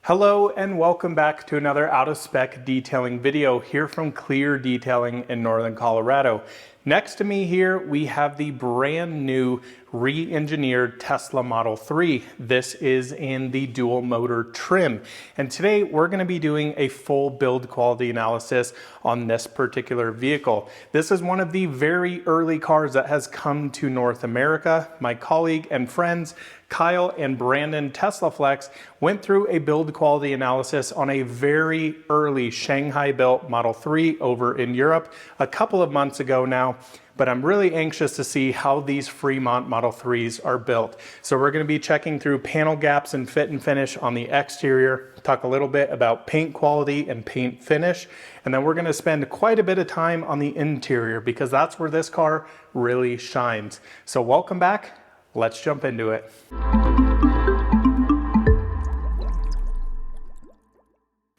Hello and welcome back to another out-of-spec detailing video here from Clear Detailing in Northern Colorado. Next to me here, we have the brand new re-engineered Tesla Model 3. This is in the dual motor trim. And today we're going to be doing a full build quality analysis on this particular vehicle. This is one of the very early cars that has come to North America. My colleague and friends Kyle and Brandon Tesla Flex went through a build quality analysis on a very early Shanghai built Model 3 over in Europe a couple of months ago now. But I'm really anxious to see how these Fremont Model 3s are built. So we're going to be checking through panel gaps and fit and finish on the exterior, talk a little bit about paint quality and paint finish, and then we're going to spend quite a bit of time on the interior because that's where this car really shines. So welcome back. Let's jump into it.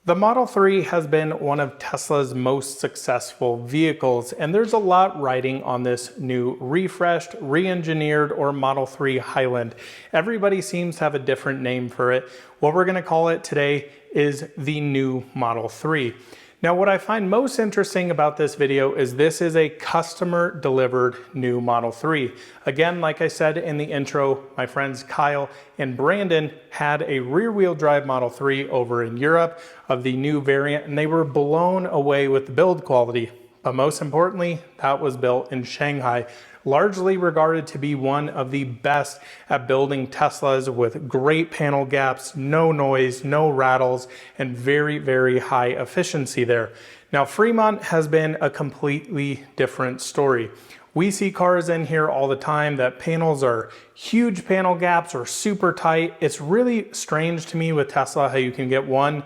The Model 3 has been one of Tesla's most successful vehicles, and there's a lot riding on this new refreshed, re-engineered, or Model 3 Highland. Everybody seems to have a different name for it. What we're going to call it today is the new Model 3. Now, what I find most interesting about this video is this is a customer delivered new Model 3. Again, like I said in the intro, my friends Kyle and Brandon had a rear wheel drive Model 3 over in Europe of the new variant, and they were blown away with the build quality. But most importantly, that was built in Shanghai, largely regarded to be one of the best at building Teslas with great panel gaps, no noise, no rattles, and very, very high efficiency there. Now, Fremont has been a completely different story. We see cars in here all the time that panels are huge panel gaps or super tight. It's really strange to me with Tesla how you can get one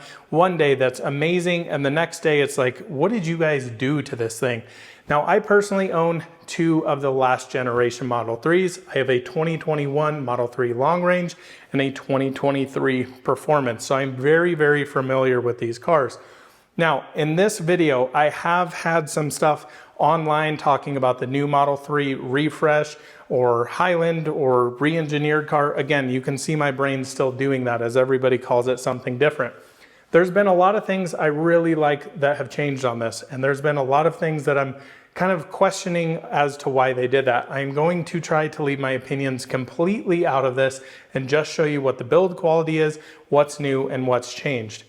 day that's amazing and the next day it's like, what did you guys do to this thing? Now, I personally own two of the last generation Model 3s. I have a 2021 Model 3 Long Range and a 2023 Performance. So I'm very, very familiar with these cars. Now, in this video, I have had some stuff online talking about the new Model 3 refresh or Highland or re-engineered car. Again, you can see my brain still doing that as everybody calls it something different. There's been a lot of things I really like that have changed on this, and there's been a lot of things that I'm kind of questioning as to why they did that. I'm going to try to leave my opinions completely out of this and just show you what the build quality is, what's new, and what's changed.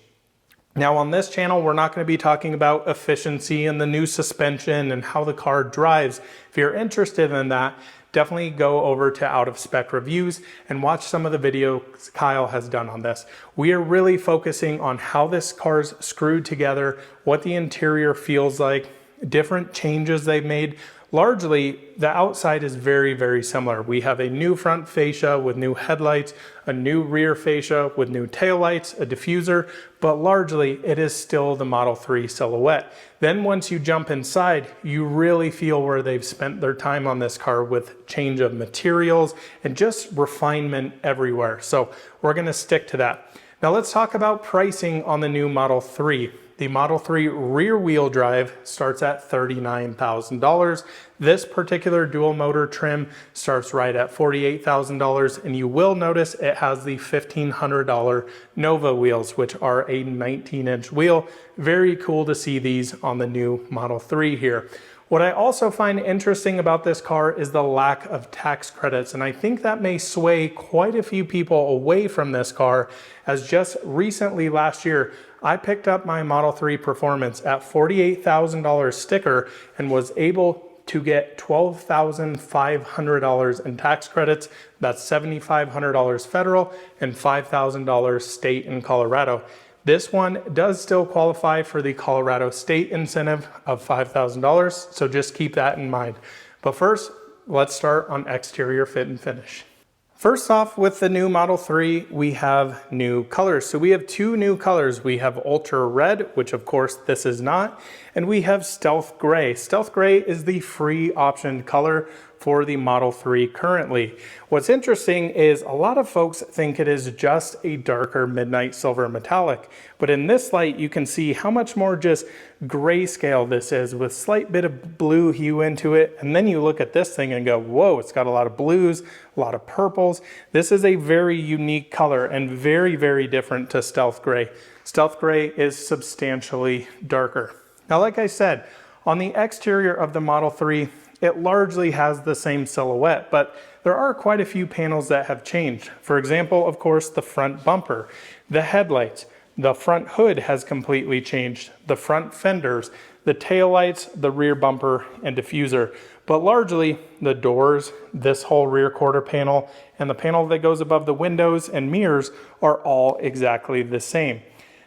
Now on this channel, we're not going to be talking about efficiency and the new suspension and how the car drives. If you're interested in that, definitely go over to Out of Spec Reviews and watch some of the videos Kyle has done on this. We are really focusing on how this car's screwed together, what the interior feels like, different changes they've made. Largely, the outside is very, very similar. We have a new front fascia with new headlights, a new rear fascia with new taillights, a diffuser, but largely it is still the Model 3 silhouette. Then once you jump inside, you really feel where they've spent their time on this car with change of materials and just refinement everywhere. So we're gonna stick to that. Now let's talk about pricing on the new Model 3. The Model 3 rear wheel drive starts at $39,000. This particular dual motor trim starts right at $48,000, and you will notice it has the $1,500 Nova wheels, which are a 19-inch wheel. Very cool to see these on the new Model 3 here. What I also find interesting about this car is the lack of tax credits, and I think that may sway quite a few people away from this car, as just recently last year, I picked up my Model 3 Performance at $48,000 sticker and was able to get $12,500 in tax credits. That's $7,500 federal and $5,000 state in Colorado. This one does still qualify for the Colorado state incentive of $5,000, so just keep that in mind. But first, let's start on exterior fit and finish. First off, with the new Model 3, we have new colors. So we have two new colors. We have Ultra Red, which of course this is not, and we have Stealth Gray. Stealth Gray is the free option color for the Model 3 currently. What's interesting is a lot of folks think it is just a darker midnight silver metallic, but in this light you can see how much more just grayscale this is with slight bit of blue hue into it. And then you look at this thing and go, whoa, it's got a lot of blues, a lot of purples. This is a very unique color and very, very different to Stealth Gray. Stealth Gray is substantially darker. Now, like I said, on the exterior of the Model 3, it largely has the same silhouette, but there are quite a few panels that have changed. For example, of course, the front bumper, the headlights, the front hood has completely changed, the front fenders, the taillights, the rear bumper, and diffuser. But largely, the doors, this whole rear quarter panel, and the panel that goes above the windows and mirrors are all exactly the same.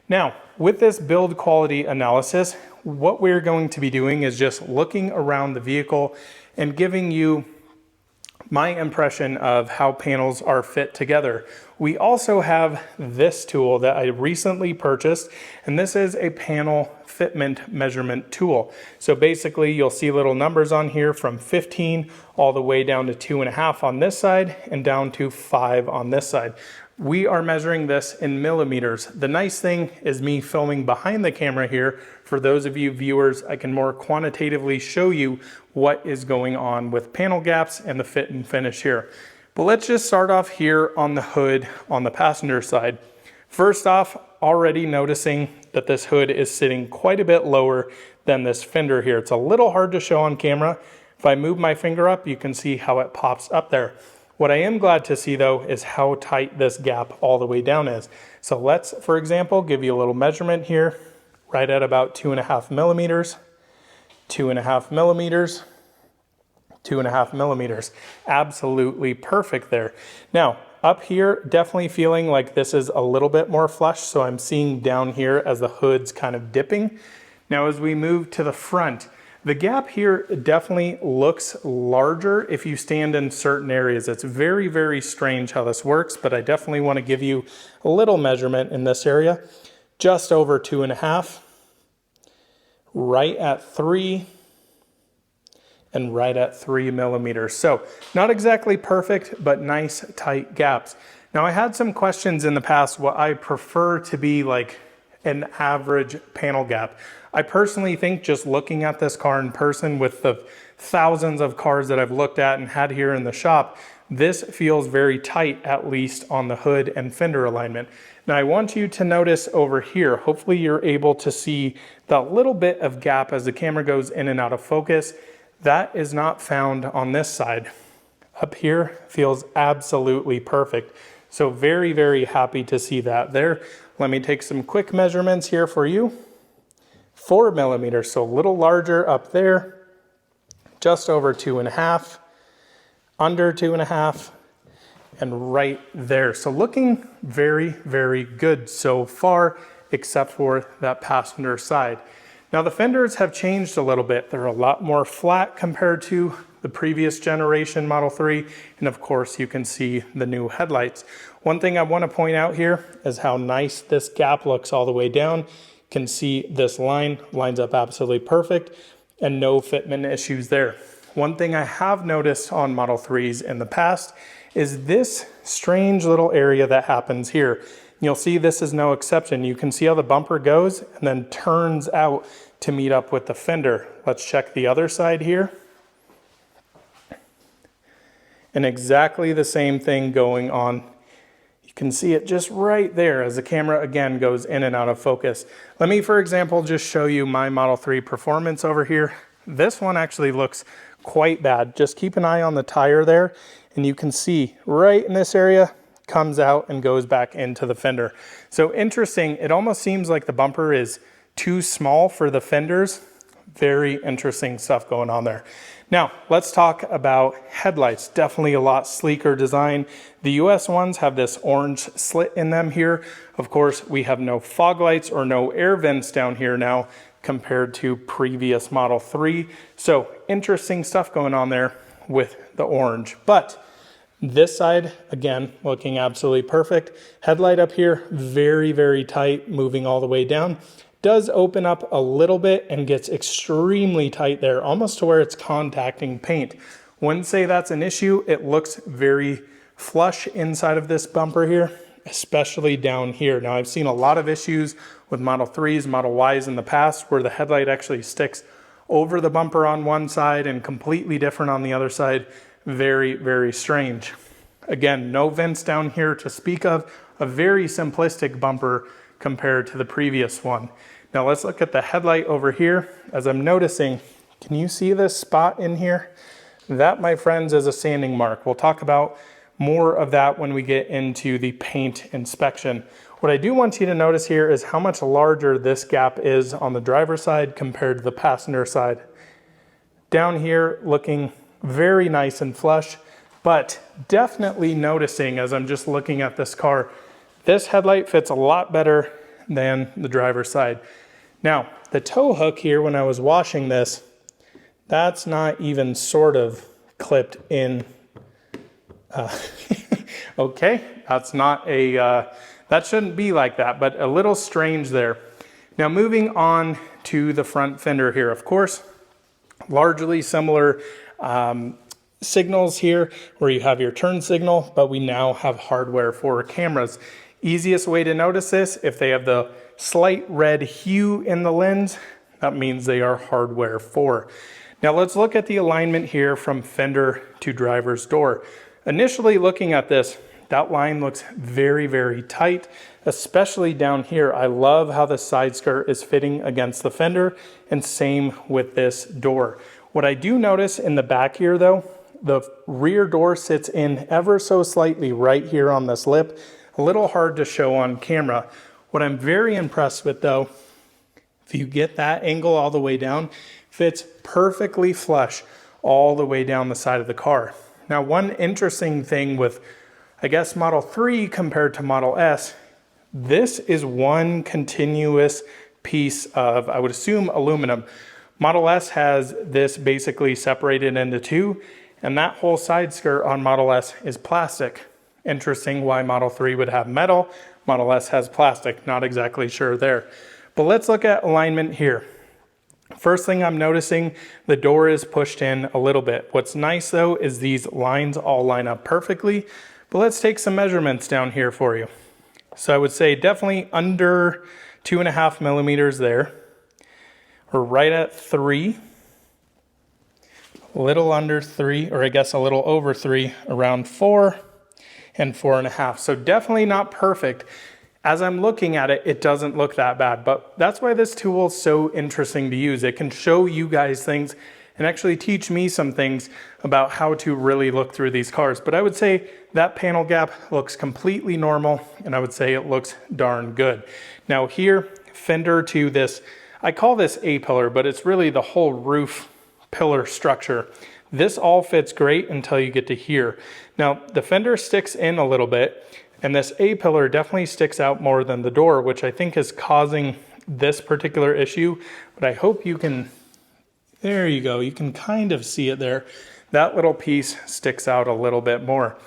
Now, with this build quality analysis, what we're going to be doing is just looking around the vehicle and giving you my impression of how panels are fit together. We also have this tool that I recently purchased, and this is a panel fitment measurement tool. So basically you'll see little numbers on here from 15 all the way down to 2.5 on this side and down to 5 on this side. We are measuring this in millimeters. The nice thing is me filming behind the camera here. For those of you viewers, I can more quantitatively show you what is going on with panel gaps and the fit and finish here. But let's just start off here on the hood on the passenger side. First off, already noticing that this hood is sitting quite a bit lower than this fender here. It's a little hard to show on camera. If I move my finger up, you can see how it pops up there. What I am glad to see though is how tight this gap all the way down is. So let's, for example, give you a little measurement here, right at about 2.5 millimeters, 2.5 millimeters, 2.5 millimeters. Absolutely perfect there. Now, up here, definitely feeling like this is a little bit more flush, so I'm seeing down here as the hood's kind of dipping. Now, as we move to the front, the gap here definitely looks larger if you stand in certain areas. It's very, very strange how this works, but I definitely want to give you a little measurement in this area. Just over 2.5, right at 3, and right at 3 millimeters. So not exactly perfect, but nice tight gaps. Now I had some questions in the past what I prefer to be like an average panel gap. I personally think just looking at this car in person with the thousands of cars that I've looked at and had here in the shop, this feels very tight, at least on the hood and fender alignment. Now I want you to notice over here, hopefully you're able to see that little bit of gap as the camera goes in and out of focus. That is not found on this side. Up here feels absolutely perfect. So very, very happy to see that there. Let me take some quick measurements here for you. 4 millimeters, so a little larger up there, just over 2.5, under 2.5, and right there. So looking very, very good so far, except for that passenger side. Now the fenders have changed a little bit. They're a lot more flat compared to the previous generation Model 3. And of course you can see the new headlights. One thing I want to point out here is how nice this gap looks all the way down. You can see this line lines up absolutely perfect and no fitment issues there. One thing I have noticed on Model 3s in the past is this strange little area that happens here. You'll see this is no exception. You can see how the bumper goes and then turns out to meet up with the fender. Let's check the other side here. And exactly the same thing going on. You can see it just right there as the camera again goes in and out of focus. Let me, for example, just show you my Model 3 performance over here. This one actually looks quite bad. Just keep an eye on the tire there and you can see right in this area comes out and goes back into the fender. So interesting, it almost seems like the bumper is too small for the fenders. Very interesting stuff going on there. Now, let's talk about headlights. Definitely a lot sleeker design. The US ones have this orange slit in them here. Of course, we have no fog lights or no air vents down here now compared to previous Model 3. So interesting stuff going on there with the orange. But this side, again, looking absolutely perfect. Headlight up here, very, very tight, moving all the way down. Does open up a little bit and gets extremely tight there, almost to where it's contacting paint. Wouldn't say that's an issue. It looks very flush inside of this bumper here, especially down here. Now I've seen a lot of issues with Model 3s, Model Ys in the past where the headlight actually sticks over the bumper on one side and completely different on the other side. Very, very strange. Again, no vents down here to speak of. A very simplistic bumper compared to the previous one. Now let's look at the headlight over here. As I'm noticing, can you see this spot in here? That, my friends, is a sanding mark. We'll talk about more of that when we get into the paint inspection. What I do want you to notice here is how much larger this gap is on the driver's side compared to the passenger side. Down here looking very nice and flush, but definitely noticing as I'm just looking at this car, this headlight fits a lot better than the driver's side. Now, the tow hook here, when I was washing this, that's not even sort of clipped in. Okay, that's not a, that shouldn't be like that, but a little strange there. Now moving on to the front fender here, of course, largely similar signals here where you have your turn signal, but we now have hardware for cameras. Easiest way to notice this, if they have the slight red hue in the lens, that means they are hardware 4. Now let's look at the alignment here from fender to driver's door. Initially looking at this, that line looks very, very tight, especially down here. I love how the side skirt is fitting against the fender, and same with this door. What I do notice in the back here though, the rear door sits in ever so slightly right here on this lip. A little hard to show on camera. What I'm very impressed with though, if you get that angle all the way down, fits perfectly flush all the way down the side of the car. Now, one interesting thing with, I guess, Model 3 compared to Model S, this is one continuous piece of, I would assume, aluminum. Model S has this basically separated into two, and that whole side skirt on Model S is plastic. Interesting why Model 3 would have metal. Model S has plastic, not exactly sure there. But let's look at alignment here. First thing I'm noticing, the door is pushed in a little bit. What's nice though is these lines all line up perfectly, but let's take some measurements down here for you. So I would say definitely under 2.5 millimeters there. We're right at 3, a little under 3, or I guess a little over 3, around 4 and 4.5. So definitely not perfect. As I'm looking at it, it doesn't look that bad, but that's why this tool is so interesting to use. It can show you guys things and actually teach me some things about how to really look through these cars. But I would say that panel gap looks completely normal, and I would say it looks darn good. Now here, fender to this, I call this A-pillar, but it's really the whole roof pillar structure. This all fits great until you get to here. Now the fender sticks in a little bit, and this A-pillar definitely sticks out more than the door, which I think is causing this particular issue. But I hope you can, there you go, you can kind of see it there. That little piece sticks out a little bit more.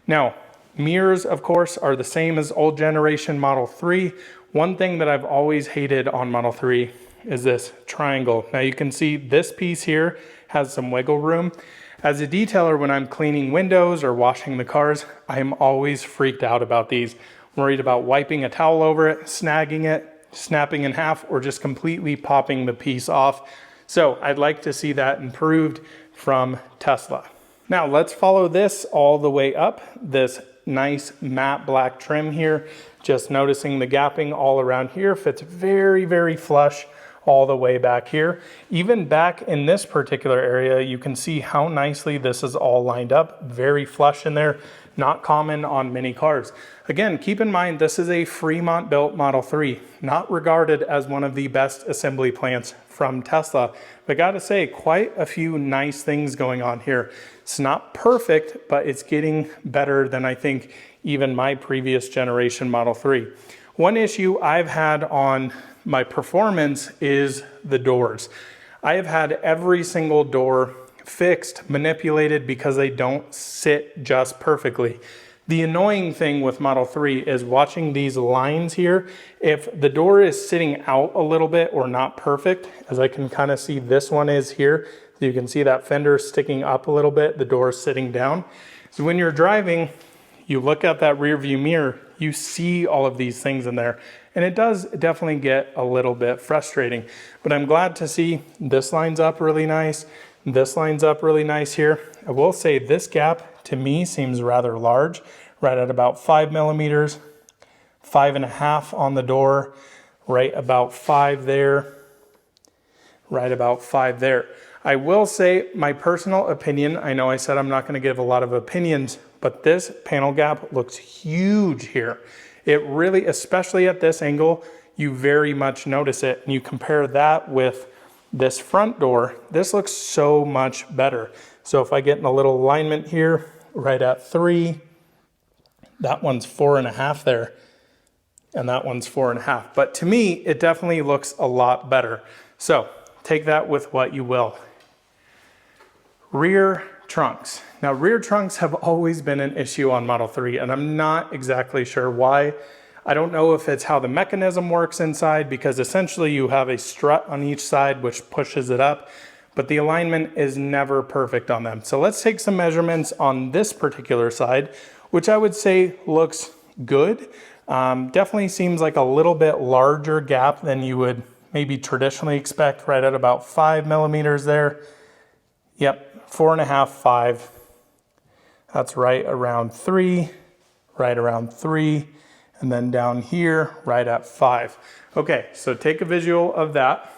Now, mirrors, of course, are the same as old generation Model 3. One thing that I've always hated on Model 3 is this triangle. Now you can see this piece here has some wiggle room. As a detailer, when I'm cleaning windows or washing the cars, I am always freaked out about these. Worried about wiping a towel over it, snagging it, snapping in half, or just completely popping the piece off. So I'd like to see that improved from Tesla. Now let's follow this all the way up, this nice matte black trim here. Just noticing the gapping all around here fits very, very flush all the way back here. Even back in this particular area, you can see how nicely this is all lined up, very flush in there, not common on many cars. Again, keep in mind, this is a Fremont built Model 3, not regarded as one of the best assembly plants from Tesla, but gotta say, quite a few nice things going on here. It's not perfect, but it's getting better than I think even my previous generation Model 3. One issue I've had on my performance is the doors. I have had every single door fixed, manipulated because they don't sit just perfectly. The annoying thing with Model 3 is watching these lines here. If the door is sitting out a little bit or not perfect, as I can kind of see this one is here, so you can see that fender sticking up a little bit, the door is sitting down. So when you're driving, you look at that rear view mirror, you see all of these things in there, and it does definitely get a little bit frustrating. But I'm glad to see this lines up really nice, this lines up really nice here. I will say this gap to me seems rather large, right at about 5 millimeters, 5.5 on the door, right about 5 there, right about 5 there. I will say my personal opinion, I know I said I'm not going to give a lot of opinions, but this panel gap looks huge here. It really, especially at this angle, you very much notice it. And you compare that with this front door, this looks so much better. So if I get in a little alignment here, right at 3, that one's 4.5 there, and that one's 4.5. But to me, it definitely looks a lot better. So take that with what you will. Rear trunks. Now, rear trunks have always been an issue on Model 3, and I'm not exactly sure why. I don't know if it's how the mechanism works inside, because essentially you have a strut on each side which pushes it up, but the alignment is never perfect on them. So let's take some measurements on this particular side, which I would say looks good. Definitely seems like a little bit larger gap than you would maybe traditionally expect, right at about 5 millimeters there. Yep, 4.5, 5. That's right around 3, right around 3, and then down here, right at 5. Okay, so take a visual of that.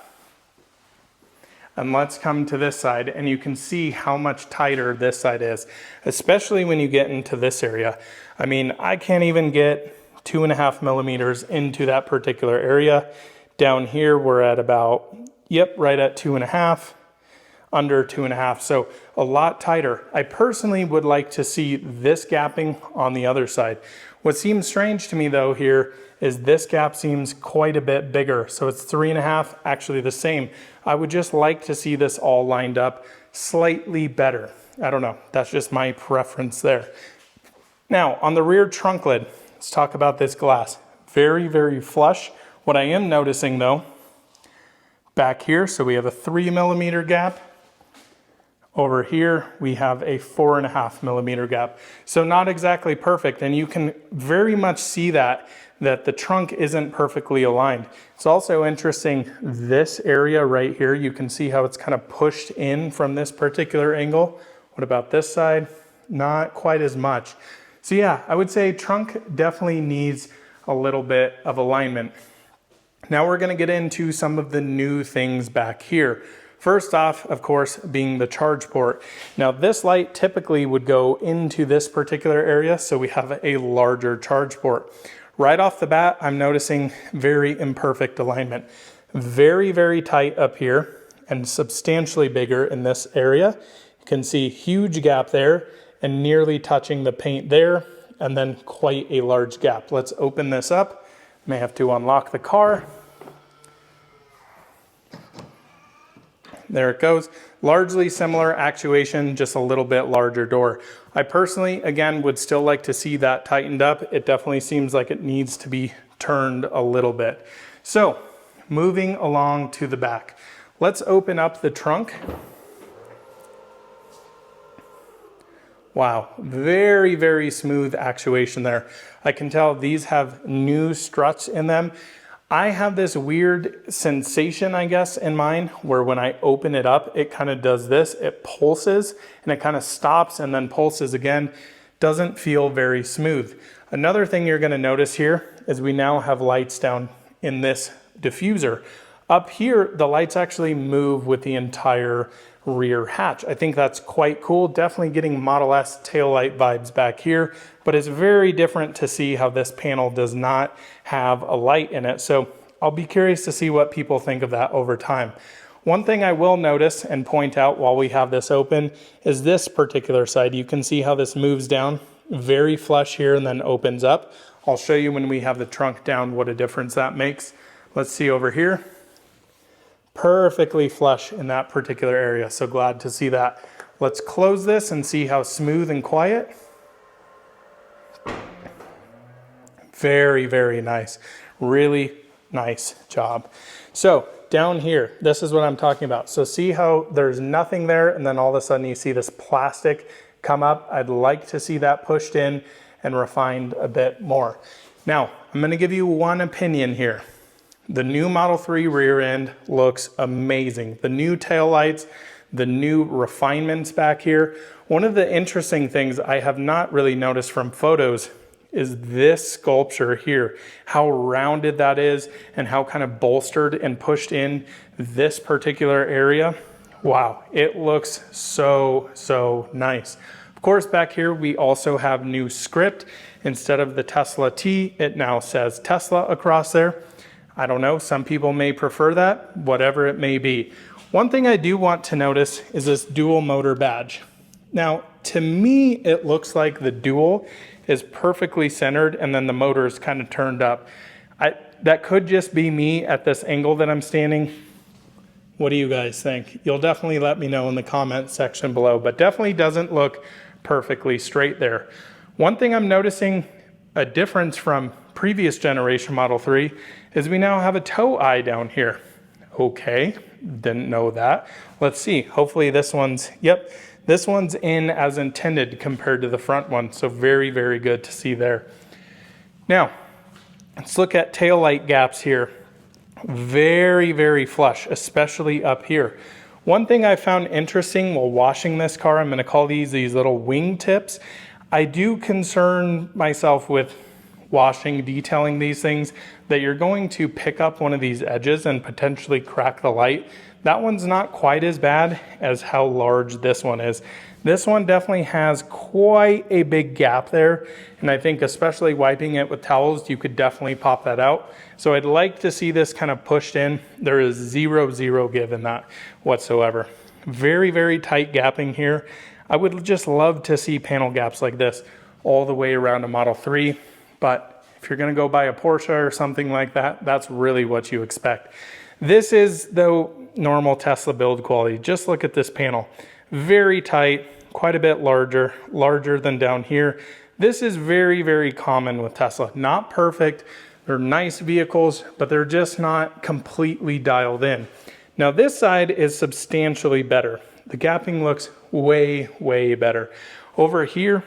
And let's come to this side, and you can see how much tighter this side is, especially when you get into this area. I mean, I can't even get 2.5 millimeters into that particular area. Down here, we're at about, yep, right at 2.5, under 2.5, so a lot tighter. I personally would like to see this gapping on the other side. What seems strange to me though here is this gap seems quite a bit bigger. So it's 3.5, actually the same. I would just like to see this all lined up slightly better. I don't know, that's just my preference there. Now on the rear trunk lid, let's talk about this glass. Very, very flush. What I am noticing though, back here, so we have a 3 millimeter gap. Over here, we have a 4.5 millimeter gap. So not exactly perfect, and you can very much see that the trunk isn't perfectly aligned. It's also interesting, this area right here, you can see how it's kind of pushed in from this particular angle. What about this side? Not quite as much. So yeah, I would say trunk definitely needs a little bit of alignment. Now we're gonna get into some of the new things back here. First off, of course, being the charge port. Now this light typically would go into this particular area, so we have a larger charge port. Right off the bat, I'm noticing very imperfect alignment. Very, very tight up here and substantially bigger in this area. You can see huge gap there and nearly touching the paint there, and then quite a large gap. Let's open this up. May have to unlock the car. There it goes. Largely similar actuation, just a little bit larger door. I personally, again, would still like to see that tightened up. It definitely seems like it needs to be turned a little bit. So, moving along to the back. Let's open up the trunk. Wow, very, very smooth actuation there. I can tell these have new struts in them. I have this weird sensation, I guess, in mine, where when I open it up, it kind of does this. It pulses, and it kind of stops and then pulses again. Doesn't feel very smooth. Another thing you're going to notice here is we now have lights down in this diffuser. Up here, the lights actually move with the entire rear hatch. I think that's quite cool. Definitely getting Model S taillight vibes back here, but it's very different to see how this panel does not have a light in it. So I'll be curious to see what people think of that over time. One thing I will notice and point out while we have this open is this particular side. You can see how this moves down very flush here and then opens up. I'll show you when we have the trunk down what a difference that makes. Let's see over here. Perfectly flush in that particular area, so glad to see that. Let's close this and see how smooth and quiet. Very, very nice. Really nice job. So down here, this is what I'm talking about. So see how there's nothing there and then all of a sudden you see this plastic come up. I'd like to see that pushed in and refined a bit more. Now, I'm going to give you one opinion here. The new Model 3 rear end looks amazing. The new taillights, the new refinements back here. One of the interesting things I have not really noticed from photos is this sculpture here, how rounded that is and how kind of bolstered and pushed in this particular area. Wow, it looks so, so nice. Of course, back here, we also have new script. Instead of the Tesla T, it now says Tesla across there. I don't know, some people may prefer that, whatever it may be. One thing I do want to notice is this dual motor badge. Now, to me, it looks like the dual is perfectly centered and then the motor is kind of turned up. That could just be me at this angle that I'm standing. What do you guys think? You'll definitely let me know in the comment section below, but definitely doesn't look perfectly straight there. One thing I'm noticing a difference from previous generation Model 3 is we now have a tow eye down here. Okay, didn't know that. Let's see, hopefully this one's, yep, this one's in as intended compared to the front one. So very, very good to see there. Now, let's look at tail light gaps here. Very, very flush, especially up here. One thing I found interesting while washing this car, I'm gonna call these little wing tips. I do concern myself with washing, detailing these things, that you're going to pick up one of these edges and potentially crack the light. That one's not quite as bad as how large this one is. This one definitely has quite a big gap there, and I think especially wiping it with towels, you could definitely pop that out. So I'd like to see this kind of pushed in. There is zero give in that whatsoever. Very, very tight gapping here. I would just love to see panel gaps like this all the way around a Model 3, but if you're gonna go buy a Porsche or something like that, that's really what you expect. This is, though, normal Tesla build quality. Just look at this panel. Very tight, quite a bit larger than down here. This is very, very common with Tesla. Not perfect, they're nice vehicles, but they're just not completely dialed in. Now this side is substantially better. The gapping looks way, way better. Over here,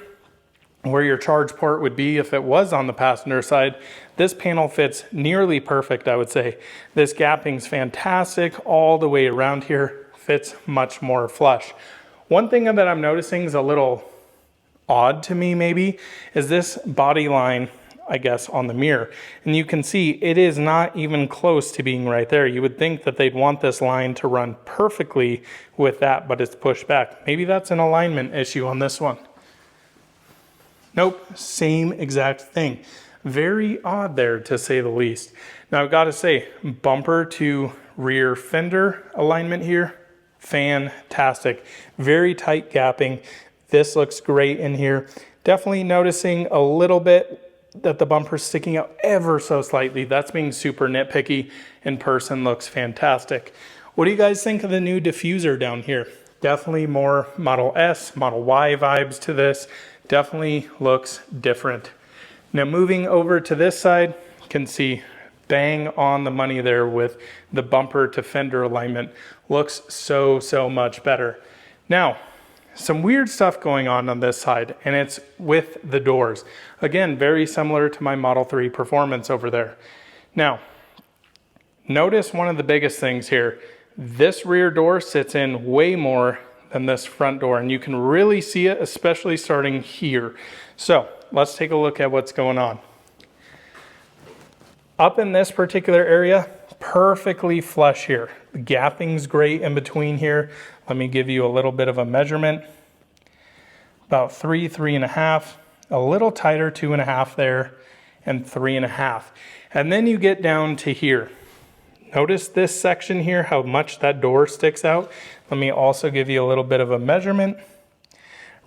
where your charge port would be if it was on the passenger side, this panel fits nearly perfect, I would say. This gapping's fantastic all the way around here, fits much more flush. One thing that I'm noticing is a little odd to me maybe, is this body line, I guess, on the mirror. And you can see it is not even close to being right there. You would think that they'd want this line to run perfectly with that, but it's pushed back. Maybe that's an alignment issue on this one. Nope, same exact thing. Very odd there, to say the least. Now I've got to say, bumper to rear fender alignment here, fantastic. Very tight gapping. This looks great in here. Definitely noticing a little bit that the bumper's sticking out ever so slightly. That's being super nitpicky. In person looks fantastic. What do you guys think of the new diffuser down here? Definitely more Model S, Model Y vibes to this. Definitely looks different. Now moving over to this side, you can see bang on the money there with the bumper to fender alignment. Looks so, so much better. Now, some weird stuff going on this side, and it's with the doors. Again, very similar to my Model 3 Performance over there. Now, notice one of the biggest things here. This rear door sits in way more than this front door, and you can really see it, especially starting here. So let's take a look at what's going on. Up in this particular area, perfectly flush here. The gapping's great in between here. Let me give you a little bit of a measurement. About 3.5, a little tighter, 2.5 there, and 3.5. And then you get down to here. Notice this section here, how much that door sticks out. Let me also give you a little bit of a measurement,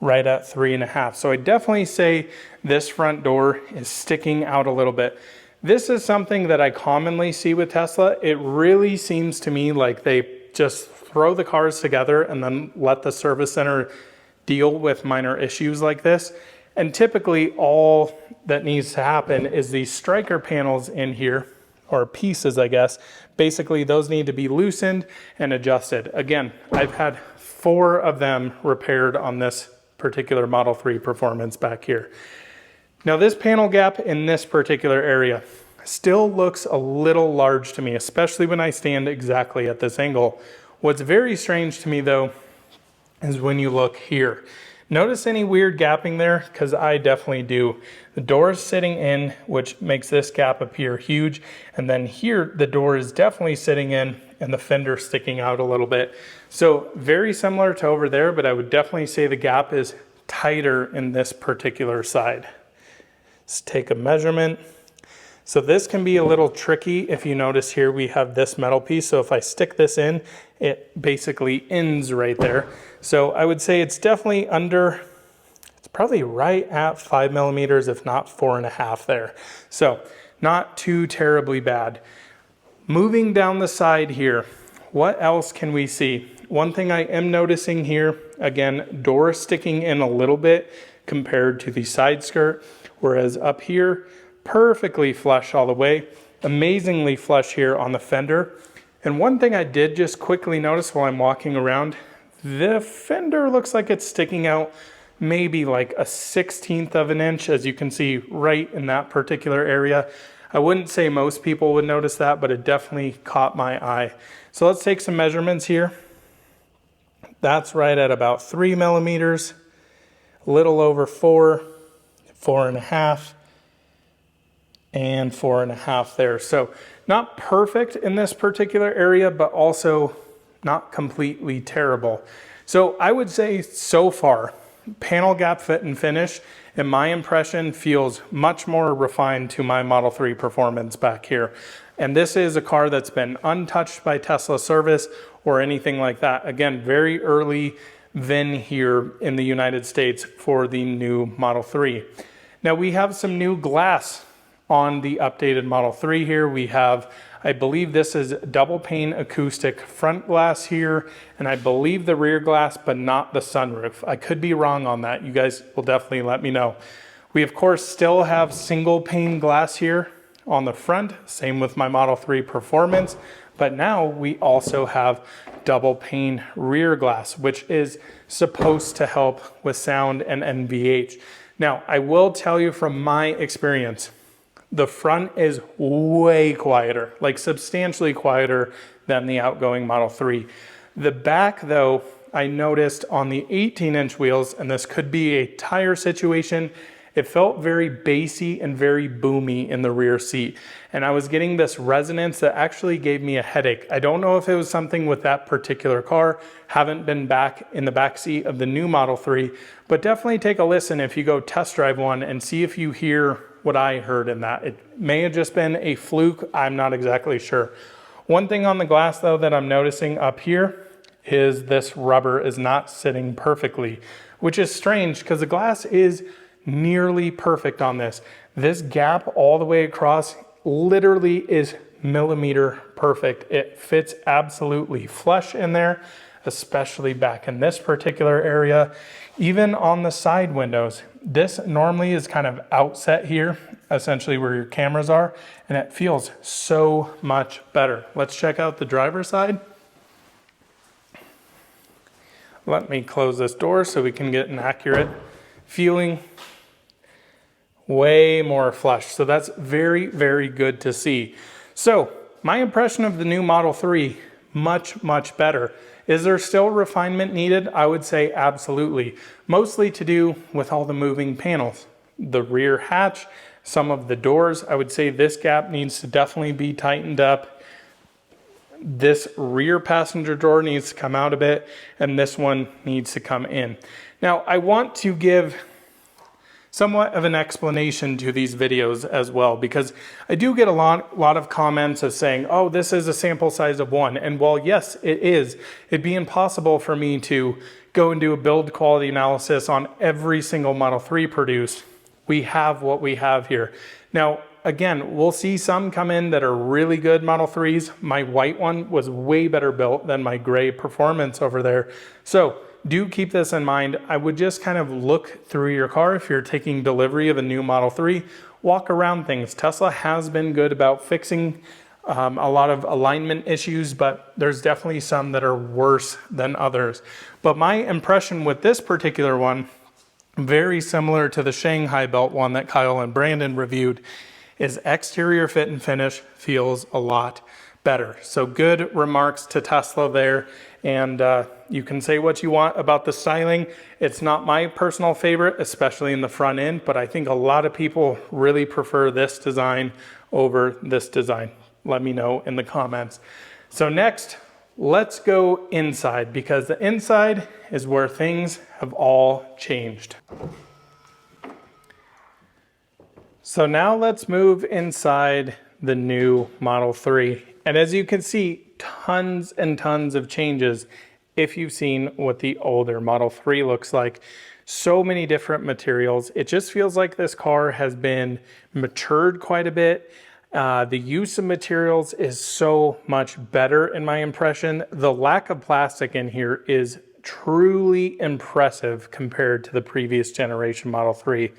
right at 3.5. So I definitely say this front door is sticking out a little bit. This is something that I commonly see with Tesla. It really seems to me like they just throw the cars together and then let the service center deal with minor issues like this. And typically all that needs to happen is these striker panels in here, or pieces, I guess, basically those need to be loosened and adjusted. Again, I've had 4 of them repaired on this particular Model 3 Performance back here. Now this panel gap in this particular area still looks a little large to me, especially when I stand exactly at this angle. What's very strange to me though is when you look here. Notice any weird gapping there? Because I definitely do. The door is sitting in, which makes this gap appear huge. And then here, the door is definitely sitting in and the fender sticking out a little bit. So very similar to over there, but I would definitely say the gap is tighter in this particular side. Let's take a measurement. So this can be a little tricky. If you notice here, we have this metal piece. So if I stick this in, it basically ends right there. So I would say it's definitely under, it's probably right at 5 millimeters, if not 4.5 there. So not too terribly bad. Moving down the side here, what else can we see? One thing I am noticing here, again, door sticking in a little bit compared to the side skirt, whereas up here, perfectly flush all the way, amazingly flush here on the fender. And one thing I did just quickly notice while I'm walking around, the fender looks like it's sticking out maybe like a 1/16 of an inch, as you can see right in that particular area. I wouldn't say most people would notice that, but it definitely caught my eye. So let's take some measurements here. That's right at about 3 millimeters, a little over 4, 4.5, and 4.5 there. So not perfect in this particular area, but also not completely terrible. So I would say so far, panel gap fit and finish, in my impression, feels much more refined to my Model 3 Performance back here. And this is a car that's been untouched by Tesla service or anything like that. Again, very early VIN here in the United States for the new Model 3. Now we have some new glass on the updated Model 3 here. We have, I believe this is double pane acoustic front glass here, and I believe the rear glass, but not the sunroof. I could be wrong on that. You guys will definitely let me know. We of course still have single pane glass here on the front, same with my Model 3 Performance, but now we also have double pane rear glass, which is supposed to help with sound and NVH. Now, I will tell you from my experience, the front is way quieter, like substantially quieter than the outgoing Model 3. The back though, I noticed on the 18-inch wheels, and this could be a tire situation, it felt very bassy and very boomy in the rear seat. And I was getting this resonance that actually gave me a headache. I don't know if it was something with that particular car. Haven't been back in the back seat of the new Model 3, but definitely take a listen if you go test drive one and see if you hear what I heard in that. It may have just been a fluke. I'm not exactly sure. One thing on the glass though that I'm noticing up here is this rubber is not sitting perfectly, which is strange because the glass is nearly perfect on this. This gap all the way across literally is millimeter perfect. It fits absolutely flush in there, especially back in this particular area. Even on the side windows, this normally is kind of outset here, essentially where your cameras are, and it feels so much better. Let's check out the driver's side. Let me close this door so we can get an accurate feeling. Way more flush. So that's very, very good to see. So my impression of the new Model 3, much, much better. Is there still refinement needed? I would say absolutely. Mostly to do with all the moving panels. The rear hatch, some of the doors, I would say this gap needs to definitely be tightened up. This rear passenger door needs to come out a bit, and this one needs to come in. Now, I want to give somewhat of an explanation to these videos as well, because I do get a lot of comments of saying, oh, this is a sample size of one. And while yes, it is, it'd be impossible for me to go and do a build quality analysis on every single Model 3 produced. We have what we have here. Now, again, we'll see some come in that are really good Model 3s. My white one was way better built than my gray Performance over there. So do keep this in mind. I would just kind of look through your car if you're taking delivery of a new Model 3, walk around things. Tesla has been good about fixing a lot of alignment issues, but there's definitely some that are worse than others. But my impression with this particular one, very similar to the Shanghai belt one that Kyle and Brandon reviewed, is exterior fit and finish feels a lot better. So good remarks to Tesla there. And you can say what you want about the styling. It's not my personal favorite, especially in the front end, but I think a lot of people really prefer this design over this design. Let me know in the comments. So next, let's go inside, because the inside is where things have all changed. So now let's move inside the new Model 3. And as you can see, tons and tons of changes if you've seen what the older Model 3 looks like. So many different materials. It just feels like this car has been matured quite a bit. The use of materials is so much better in my impression. The lack of plastic in here is truly impressive compared to the previous generation Model 3.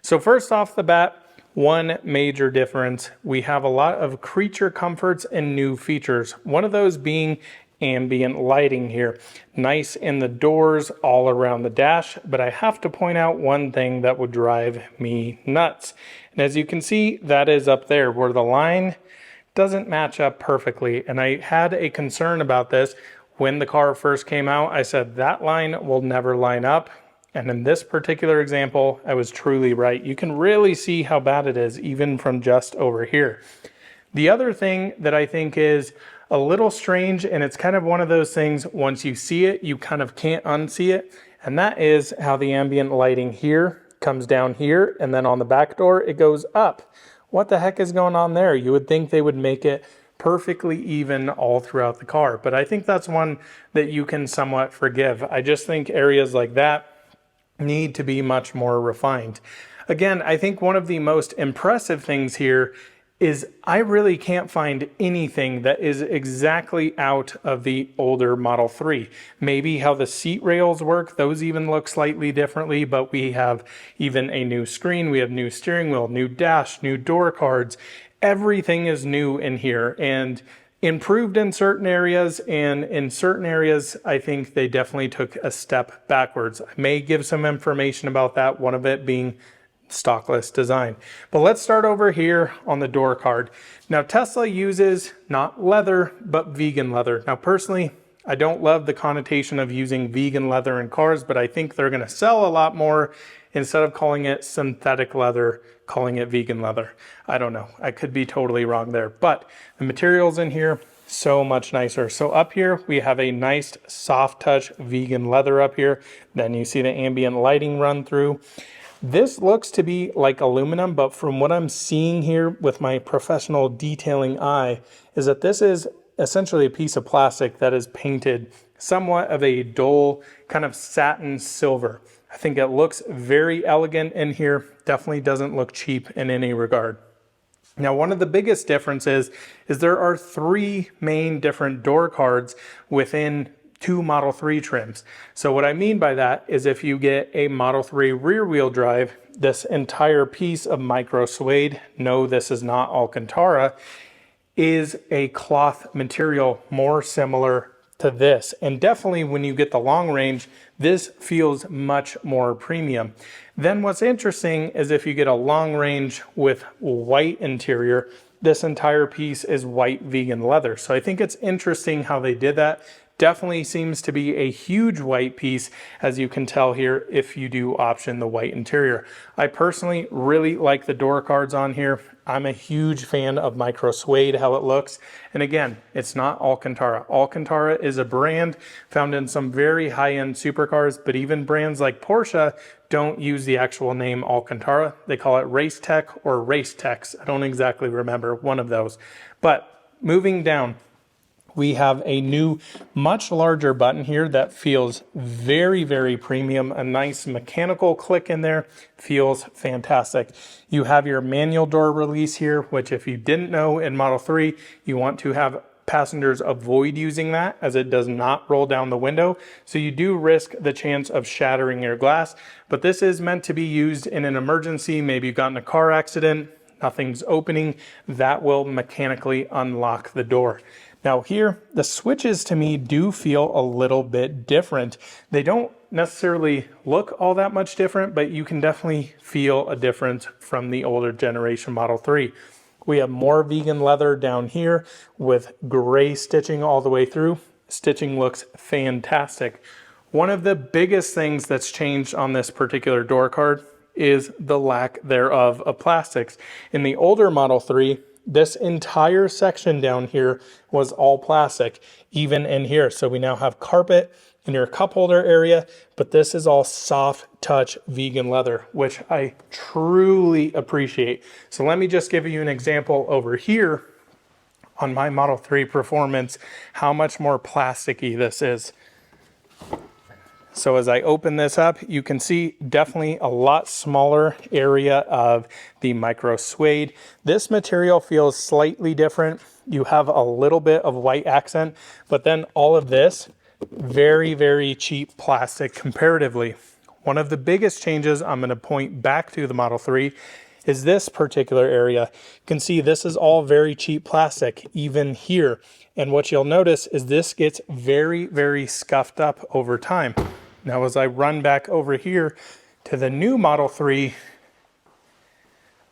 So first off the bat, one major difference, we have a lot of creature comforts and new features. One of those being ambient lighting here. Nice in the doors, all around the dash, but I have to point out one thing that would drive me nuts. And as you can see, that is up there where the line doesn't match up perfectly. And I had a concern about this when the car first came out. I said that line will never line up. And in this particular example, I was truly right. You can really see how bad it is, even from just over here. The other thing that I think is a little strange, and it's kind of one of those things, once you see it, you kind of can't unsee it, and that is how the ambient lighting here comes down here, and then on the back door, it goes up. What the heck is going on there? You would think they would make it perfectly even all throughout the car, but I think that's one that you can somewhat forgive. I just think areas like that need to be much more refined. Again, I think one of the most impressive things here is I really can't find anything that is exactly out of the older Model 3. Maybe how the seat rails work, those even look slightly differently, but we have even a new screen, we have new steering wheel, new dash, new door cards. Everything is new in here and improved in certain areas, and in certain areas, I think they definitely took a step backwards. I may give some information about that, one of it being stockless design. But let's start over here on the door card. Now Tesla uses not leather, but vegan leather. Now personally, I don't love the connotation of using vegan leather in cars, but I think they're gonna sell a lot more instead of calling it synthetic leather, calling it vegan leather. I don't know, I could be totally wrong there, but the materials in here, so much nicer. So up here, we have a nice soft touch vegan leather up here. Then you see the ambient lighting run through. This looks to be like aluminum, but from what I'm seeing here with my professional detailing eye, is that this is essentially a piece of plastic that is painted somewhat of a dull kind of satin silver. I think it looks very elegant in here, definitely doesn't look cheap in any regard. Now, one of the biggest differences is there are 3 main different door cards within 2 Model 3 trims. So what I mean by that is if you get a Model 3 rear wheel drive, this entire piece of micro suede, no, this is not Alcantara, is a cloth material more similar to this. And definitely when you get the long range, this feels much more premium. Then what's interesting is if you get a long range with white interior, this entire piece is white vegan leather. So I think it's interesting how they did that. Definitely seems to be a huge white piece, as you can tell here if you do option the white interior. I personally really like the door cards on here. I'm a huge fan of micro suede, how it looks. And again, it's not Alcantara. Alcantara is a brand found in some very high-end supercars, but even brands like Porsche don't use the actual name Alcantara. They call it Race Tech or Race Tex. I don't exactly remember, one of those. But moving down, we have a new, much larger button here that feels very, very premium. A nice mechanical click in there, feels fantastic. You have your manual door release here, which if you didn't know in Model 3, you want to have passengers avoid using that as it does not roll down the window. So you do risk the chance of shattering your glass, but this is meant to be used in an emergency. Maybe you've gotten in a car accident, nothing's opening, that will mechanically unlock the door. Now here, the switches to me do feel a little bit different. They don't necessarily look all that much different, but you can definitely feel a difference from the older generation Model 3. We have more vegan leather down here with gray stitching all the way through. Stitching looks fantastic. One of the biggest things that's changed on this particular door card is the lack thereof of plastics. In the older Model 3, this entire section down here was all plastic, even in here. So we now have carpet in your cup holder area, but this is all soft touch vegan leather, which I truly appreciate. So let me just give you an example over here on my Model 3 Performance, how much more plasticky this is. So as I open this up, you can see definitely a lot smaller area of the micro suede. This material feels slightly different. You have a little bit of white accent, but then all of this, very, very cheap plastic comparatively. One of the biggest changes I'm going to point back to the Model 3 is this particular area. You can see this is all very cheap plastic, even here. And what you'll notice is this gets very, very scuffed up over time. Now, as I run back over here to the new Model 3,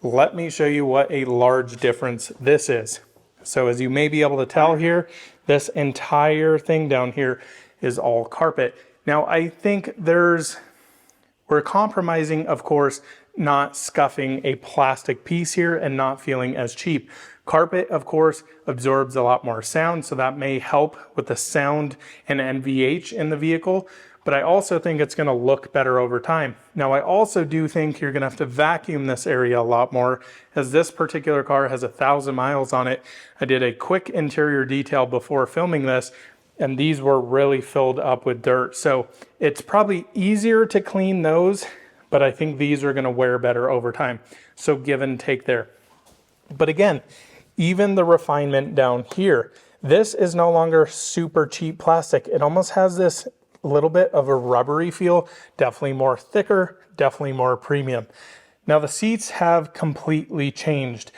let me show you what a large difference this is. So as you may be able to tell here, this entire thing down here is all carpet. Now, I think we're compromising, of course, not scuffing a plastic piece here and not feeling as cheap. Carpet, of course, absorbs a lot more sound, so that may help with the sound and NVH in the vehicle. But I also think it's going to look better over time. Now, I also do think you're going to have to vacuum this area a lot more, as this particular car has 1,000 miles on it. I did a quick interior detail before filming this, and these were really filled up with dirt. So it's probably easier to clean those, but I think these are going to wear better over time. So give and take there. But again, even the refinement down here, this is no longer super cheap plastic. It almost has this little bit of a rubbery feel, definitely more thicker, definitely more premium. Now the seats have completely changed.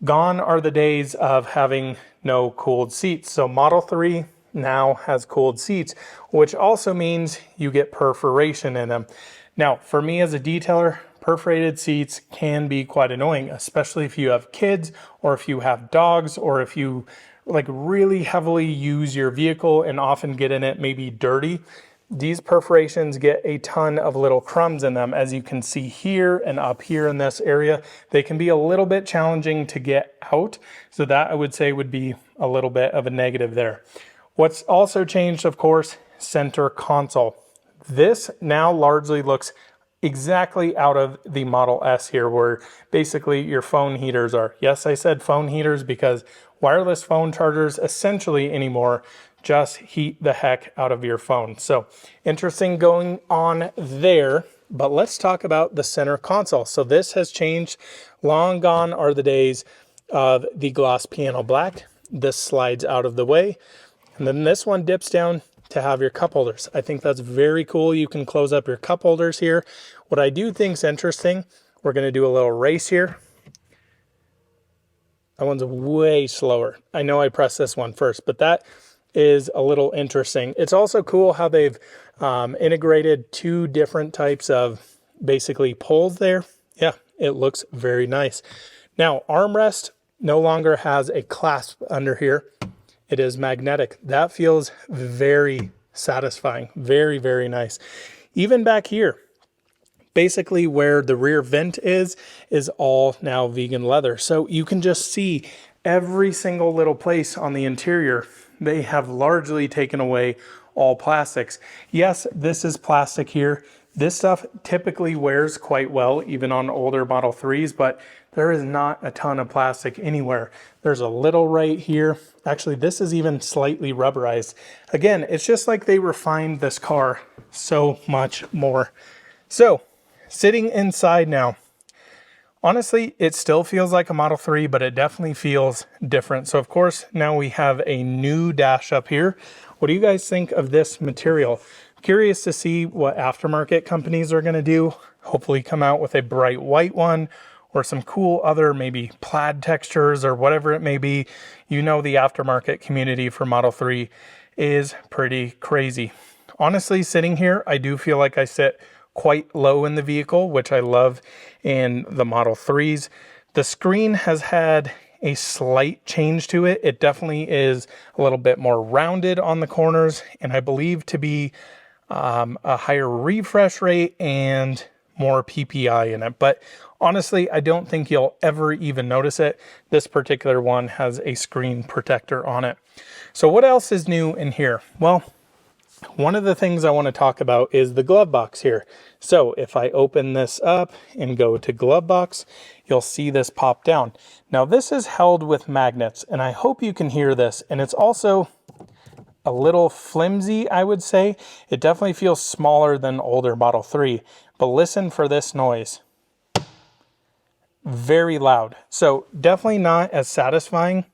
Gone are the days of having no cooled seats. So Model 3 now has cooled seats, which also means you get perforation in them. Now, for me as a detailer, perforated seats can be quite annoying, especially if you have kids or if you have dogs or if you like really heavily use your vehicle and often get in it maybe dirty. These perforations get a ton of little crumbs in them. As you can see here and up here in this area, they can be a little bit challenging to get out. So that I would say would be a little bit of a negative there. What's also changed, of course, center console. This now largely looks exactly out of the Model S here, where basically your phone heaters are. Yes, I said phone heaters because wireless phone chargers essentially anymore just heat the heck out of your phone. So interesting going on there, but let's talk about the center console. So this has changed. Long gone are the days of the gloss piano black. This slides out of the way. And then this one dips down to have your cup holders. I think that's very cool. You can close up your cup holders here. What I do think is interesting, we're going to do a little race here. That one's way slower. I know I pressed this one first, but that is a little interesting. It's also cool how they've integrated two different types of basically poles there. Yeah, it looks very nice. Now, armrest no longer has a clasp under here. It is magnetic. That feels very satisfying. Very, very nice. Even back here, basically where the rear vent is all now vegan leather. So you can just see every single little place on the interior. They have largely taken away all plastics. Yes, this is plastic here. This stuff typically wears quite well, even on older Model 3s, but there is not a ton of plastic anywhere. There's a little right here. Actually, this is even slightly rubberized. Again, it's just like they refined this car so much more. So, sitting inside now, Honestly, it still feels like a Model 3, but it definitely feels different. So of course, now we have a new dash up here. What do you guys think of this material? Curious to see what aftermarket companies are going to do. Hopefully come out with a bright white one or some cool other maybe plaid textures or whatever it may be. You know, the aftermarket community for Model 3 is pretty crazy. Honestly, sitting here, I do feel like I sit quite low in the vehicle, which I love in the Model 3s. The screen has had a slight change to it. It definitely is a little bit more rounded on the corners, and I believe to be a higher refresh rate and more PPI in it. But honestly, I don't think you'll ever even notice it. This particular one has a screen protector on it. So what else is new in here? Well, one of the things I want to talk about is the glove box here. So if I open this up and go to glove box, you'll see this pop down. Now this is held with magnets, and I hope you can hear this. And it's also a little flimsy, I would say. It definitely feels smaller than older Model 3, but listen for this noise. Very loud. So definitely not as satisfying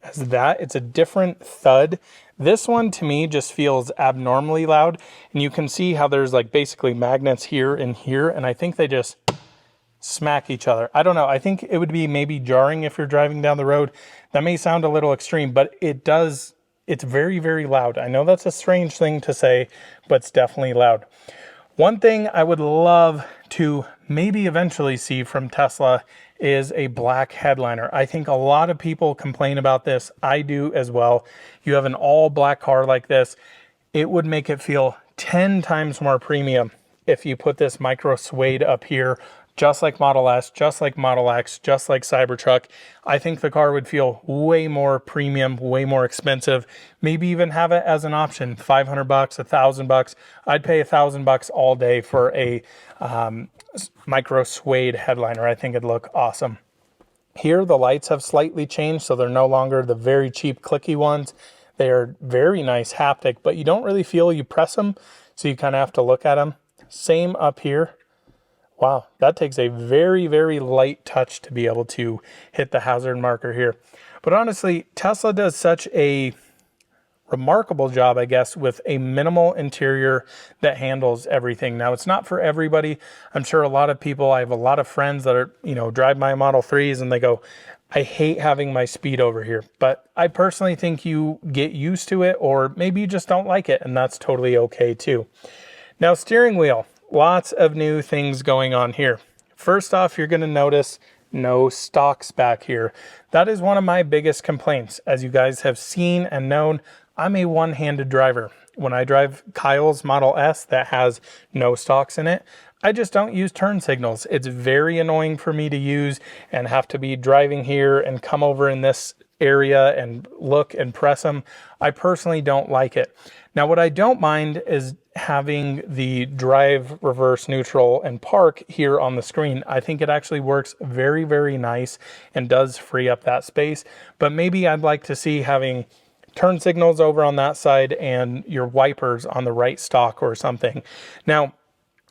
as that. It's a different thud. This one to me just feels abnormally loud, and you can see how there's like basically magnets here and here, and I think they just smack each other. I don't know. I think it would be maybe jarring if you're driving down the road. That may sound a little extreme, but it does. It's very, very loud. I know that's a strange thing to say, but it's definitely loud. One thing I would love to maybe eventually see from Tesla is a black headliner. I think a lot of people complain about this. I do as well. You have an all black car like this, it would make it feel 10 times more premium if you put this micro suede up here, just like Model S, just like Model X, just like Cybertruck. I think the car would feel way more premium, way more expensive. Maybe even have it as an option, $500, $1,000. I'd pay $1,000 all day for a micro suede headliner. I think it'd look awesome. Here, the lights have slightly changed, so they're no longer the very cheap clicky ones. They are very nice haptic, but you don't really feel you press them, so you kind of have to look at them. Same up here. Wow, that takes a very, very light touch to be able to hit the hazard marker here. But honestly, Tesla does such a remarkable job, I guess, with a minimal interior that handles everything. Now, it's not for everybody. I'm sure a lot of people, I have a lot of friends that are, drive my Model 3s and they go, I hate having my speed over here. But I personally think you get used to it, or maybe you just don't like it, and that's totally okay too. Now, steering wheel. Lots of new things going on here. First off, you're going to notice no stalks back here. That is one of my biggest complaints. As you guys have seen and known, I'm a one-handed driver. When I drive Kyle's Model S that has no stalks in it, I just don't use turn signals. It's very annoying for me to use and have to be driving here and come over in this area and look and press them. I personally don't like it. Now, what I don't mind is having the drive, reverse, neutral, and park here on the screen. I think it actually works very, very nice and does free up that space. But maybe I'd like to see having turn signals over on that side and your wipers on the right stalk or something. Now,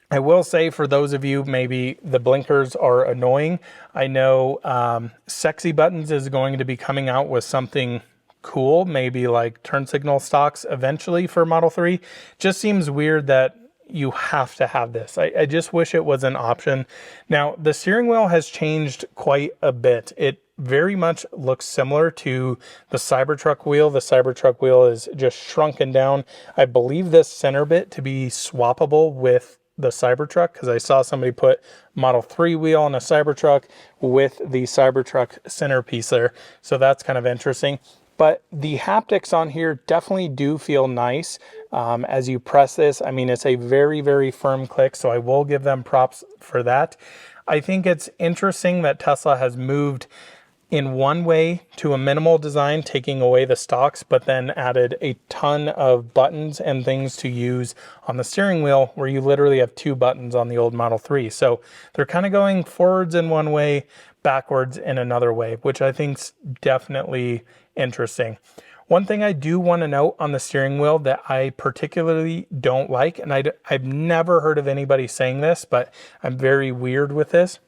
I will say for those of you, maybe the blinkers are annoying. I know Sexy Buttons is going to be coming out with something cool, maybe like turn signal stalks eventually for Model 3. Just seems weird that you have to have this. I just wish it was an option. Now, the steering wheel has changed quite a bit. It very much looks similar to the Cybertruck wheel. The Cybertruck wheel is just shrunken down. I believe this center bit to be swappable with the Cybertruck, because I saw somebody put Model 3 wheel on a Cybertruck with the Cybertruck centerpiece there. So that's kind of interesting. But the haptics on here definitely do feel nice as you press this. I mean, it's a very, very firm click, so I will give them props for that. I think it's interesting that Tesla has moved in one way to a minimal design, taking away the stalks, but then added a ton of buttons and things to use on the steering wheel, where you literally have 2 buttons on the old Model 3. So they're kind of going forwards in one way, backwards in another way, which I think's definitely interesting. One thing I do want to note on the steering wheel that I particularly don't like, and I've never heard of anybody saying this, but I'm very weird with this.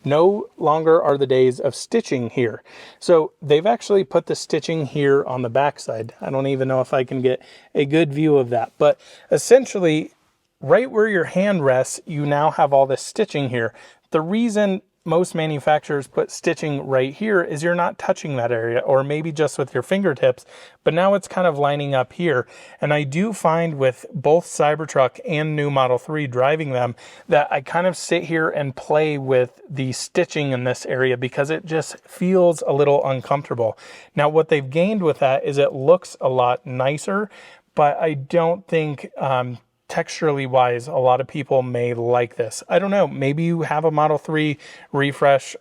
no longer are the days of stitching here. So they've actually put the stitching here on the backside. I don't even know if I can get a good view of that, but essentially right where your hand rests, you now have all this stitching here. The reason most manufacturers put stitching right here is you're not touching that area, or maybe just with your fingertips, but now it's kind of lining up here. And I do find with both Cybertruck and new Model 3 driving them that I kind of sit here and play with the stitching in this area because it just feels a little uncomfortable. Now what they've gained with that is it looks a lot nicer, but I don't think texturally wise, a lot of people may like this. I don't know, maybe you have a Model 3 refresh,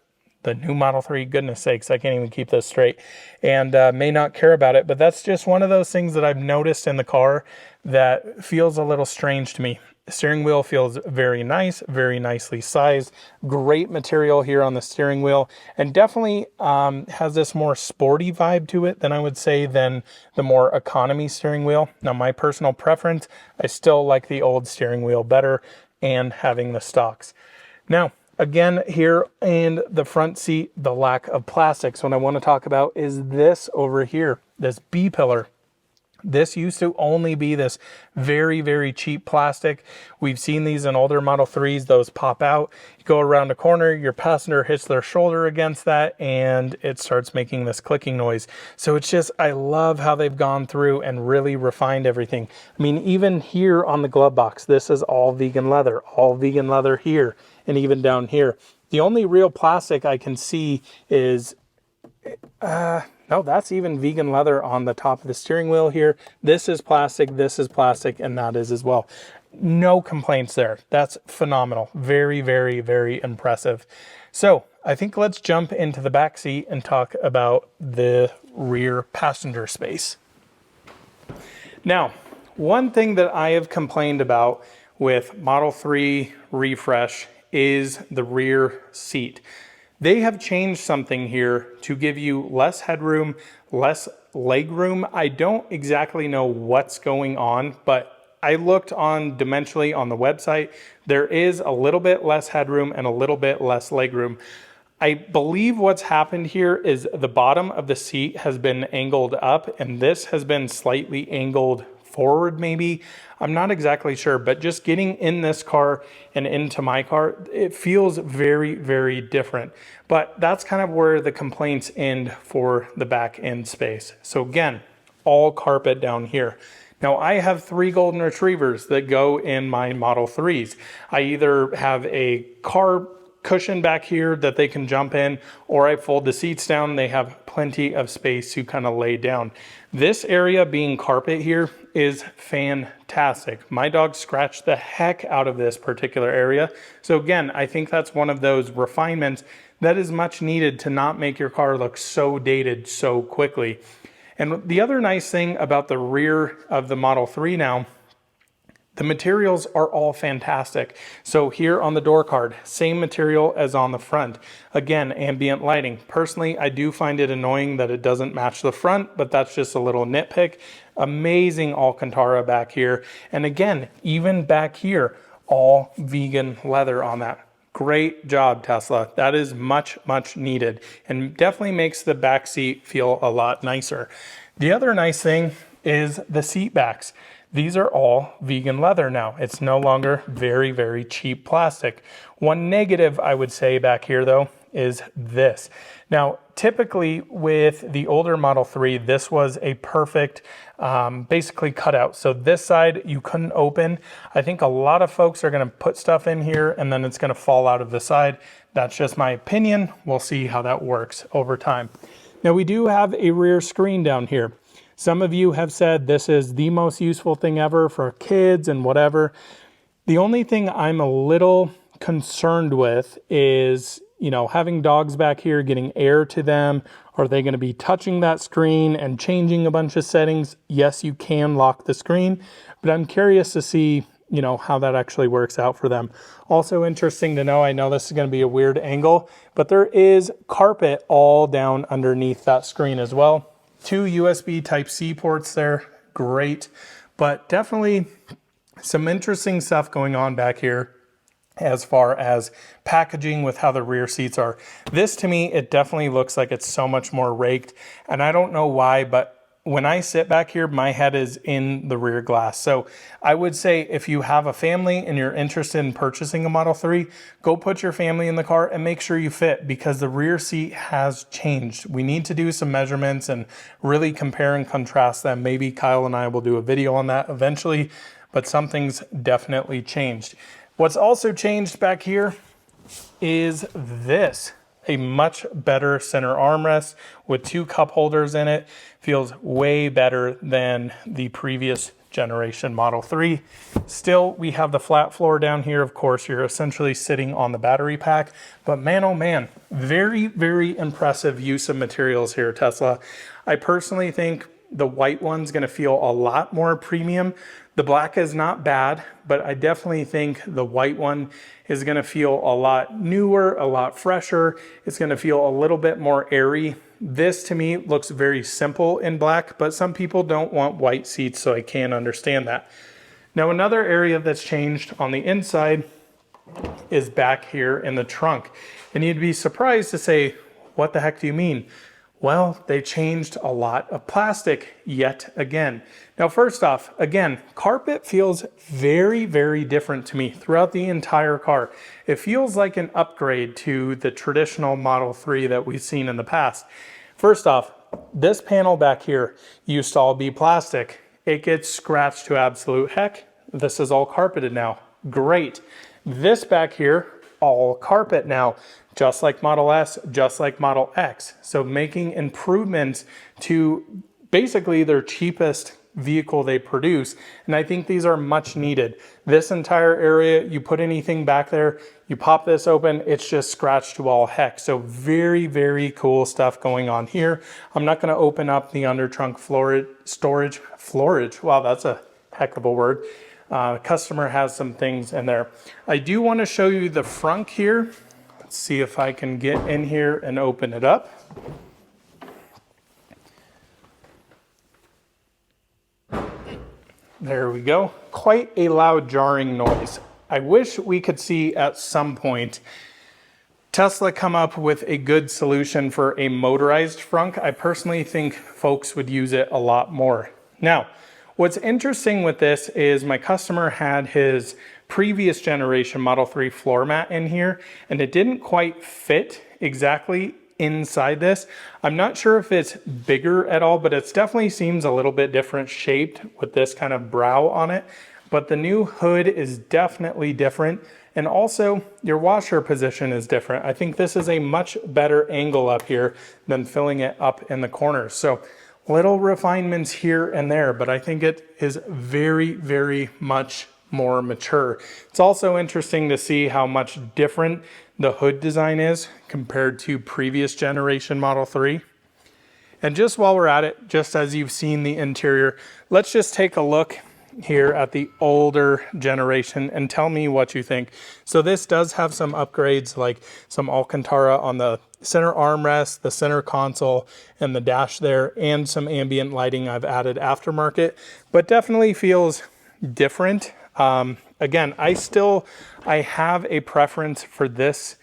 the new Model 3, goodness sakes, I can't even keep this straight, and may not care about it, but that's just one of those things that I've noticed in the car that feels a little strange to me. The steering wheel feels very nice, very nicely sized, great material here on the steering wheel, and definitely has this more sporty vibe to it than I would say than the more economy steering wheel. Now, my personal preference, I still like the old steering wheel better and having the stocks. Now, again, here in the front seat, the lack of plastics. What I want to talk about is this over here, this B-pillar. This used to only be this very, very cheap plastic. We've seen these in older Model 3s. Those pop out. You go around a corner, your passenger hits their shoulder against that, and it starts making this clicking noise. So it's just, I love how they've gone through and really refined everything. I mean, even here on the glove box, this is all vegan leather here, and even down here. The only real plastic I can see is... no, that's even vegan leather on the top of the steering wheel here. This is plastic, and that is as well. No complaints there. That's phenomenal. Very, very, very impressive. So I think let's jump into the back seat and talk about the rear passenger space. Now, one thing that I have complained about with Model 3 refresh is the rear seat. They have changed something here to give you less headroom, less leg room. I don't exactly know what's going on, but I looked on dimensionally on the website. There is a little bit less headroom and a little bit less leg room. I believe what's happened here is the bottom of the seat has been angled up and this has been slightly angled forward maybe. I'm not exactly sure, but just getting in this car and into my car, it feels very, very different. But that's kind of where the complaints end for the back end space. So again, all carpet down here. Now I have 3 golden retrievers that go in my Model 3s. I either have a car cushion back here that they can jump in, or I fold the seats down. They have plenty of space to kind of lay down. This area being carpet here is fantastic. My dog scratched the heck out of this particular area. So again, I think that's one of those refinements that is much needed to not make your car look so dated so quickly. And the other nice thing about the rear of the Model 3 now, the materials are all fantastic. So here on the door card, same material as on the front. Again, ambient lighting. Personally, I do find it annoying that it doesn't match the front, but that's just a little nitpick. Amazing Alcantara back here. And again, even back here, all vegan leather on that. Great job, Tesla. That is much, much needed and definitely makes the back seat feel a lot nicer. The other nice thing is the seat backs. These are all vegan leather now. It's no longer very, very cheap plastic. One negative I would say back here though is this. Now, typically with the older Model 3, this was a perfect basically cutout. So this side you couldn't open. I think a lot of folks are gonna put stuff in here and then it's gonna fall out of the side. That's just my opinion. We'll see how that works over time. Now we do have a rear screen down here. Some of you have said this is the most useful thing ever for kids and whatever. The only thing I'm a little concerned with is, you know, having dogs back here, getting air to them. Are they going to be touching that screen and changing a bunch of settings? Yes, you can lock the screen, but I'm curious to see, you know, how that actually works out for them. Also interesting to know, I know this is going to be a weird angle, but there is carpet all down underneath that screen as well. 2 USB Type-C ports there, great, but definitely some interesting stuff going on back here. as far as packaging with how the rear seats are. This to me, it definitely looks like it's so much more raked, and I don't know why, but when I sit back here, my head is in the rear glass. So I would say if you have a family and you're interested in purchasing a Model 3, go put your family in the car and make sure you fit, because the rear seat has changed. We need to do some measurements and really compare and contrast them. Maybe Kyle and I will do a video on that eventually, but something's definitely changed. What's also changed back here is this. A much better center armrest with 2 cup holders in it. Feels way better than the previous generation Model 3. Still, we have the flat floor down here. Of course, you're essentially sitting on the battery pack, but man, oh man, very, very impressive use of materials here, Tesla. I personally think the white one's gonna feel a lot more premium. The black is not bad, but I definitely think the white one is gonna feel a lot newer, a lot fresher. It's gonna feel a little bit more airy. This to me looks very simple in black, but some people don't want white seats, so I can understand that. Now, another area that's changed on the inside is back here in the trunk. And you'd be surprised to say, what the heck do you mean? Well, they changed a lot of plastic yet again. Now, first off, again, carpet feels very, very different to me throughout the entire car. It feels like an upgrade to the traditional Model 3 that we've seen in the past. First off, this panel back here used to all be plastic. It gets scratched to absolute heck. This is all carpeted now. Great. This back here, all carpet now, just like Model S, just like Model X. So making improvements to basically their cheapest vehicle they produce. And I think these are much needed. This entire area, you put anything back there, you pop this open, it's just scratched to all heck. So very, very cool stuff going on here. I'm not gonna open up the under trunk storage. Wow, that's a heck of a word. Customer has some things in there. I do wanna show you the frunk here. Let's see if I can get in here and open it up. There we go. Quite a loud jarring noise. I wish we could see at some point Tesla come up with a good solution for a motorized frunk. I personally think folks would use it a lot more. Now, what's interesting with this is my customer had his previous generation Model 3 floor mat in here, and it didn't quite fit exactly inside this. I'm not sure if it's bigger at all, but it definitely seems a little bit different shaped with this kind of brow on it. But the new hood is definitely different. And also your washer position is different. I think this is a much better angle up here than filling it up in the corners. So little refinements here and there, but I think it is very, very much more mature. It's also interesting to see how much different the hood design is compared to previous generation Model 3. And just while we're at it, just as you've seen the interior, let's just take a look here at the older generation and tell me what you think. So this does have some upgrades, like some Alcantara on the center armrest, the center console, and the dash there, and some ambient lighting I've added aftermarket, but definitely feels different. Again, I have a preference for this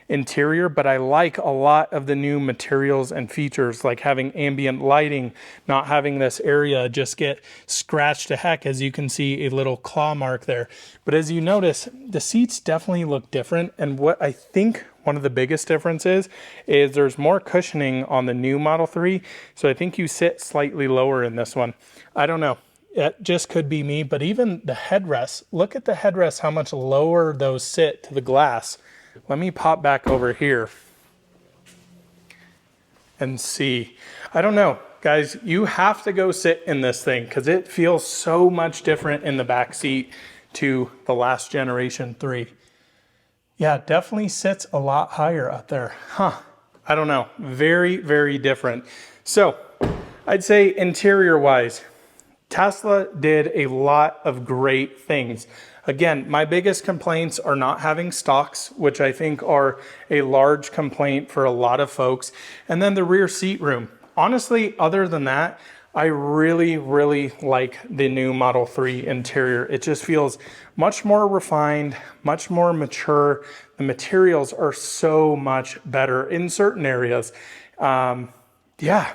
interior, but I like a lot of the new materials and features, like having ambient lighting, not having this area just get scratched to heck, as you can see a little claw mark there. But as you notice, the seats definitely look different. And what I think one of the biggest differences is there's more cushioning on the new Model 3. So I think you sit slightly lower in this one. I don't know. It just could be me, but even the headrests, look at the headrests, how much lower those sit to the glass. Let me pop back over here and see. I don't know, guys, you have to go sit in this thing because it feels so much different in the back seat to the last generation 3. Yeah, it definitely sits a lot higher up there. I don't know, very, very different. So I'd say interior wise, Tesla did a lot of great things. Again, my biggest complaints are not having stalks, which I think are a large complaint for a lot of folks. And then the rear seat room. Honestly, other than that, I really, really like the new Model 3 interior. It just feels much more refined, much more mature. The materials are so much better in certain areas. Yeah,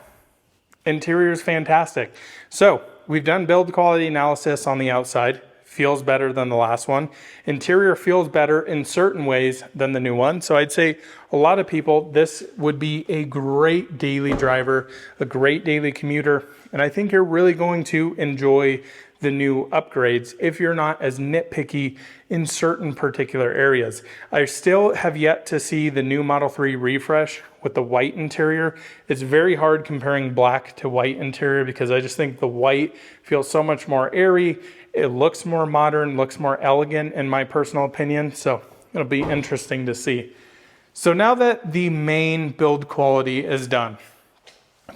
interior is fantastic. So we've done build quality analysis on the outside. Feels better than the last one. Interior feels better in certain ways than the new one. So I'd say a lot of people, this would be a great daily driver, a great daily commuter. And I think you're really going to enjoy the new upgrades if you're not as nitpicky in certain particular areas. I still have yet to see the new Model 3 refresh with the white interior. It's very hard comparing black to white interior because I just think the white feels so much more airy. It looks more modern, looks more elegant in my personal opinion. So it'll be interesting to see. So now that the main build quality is done,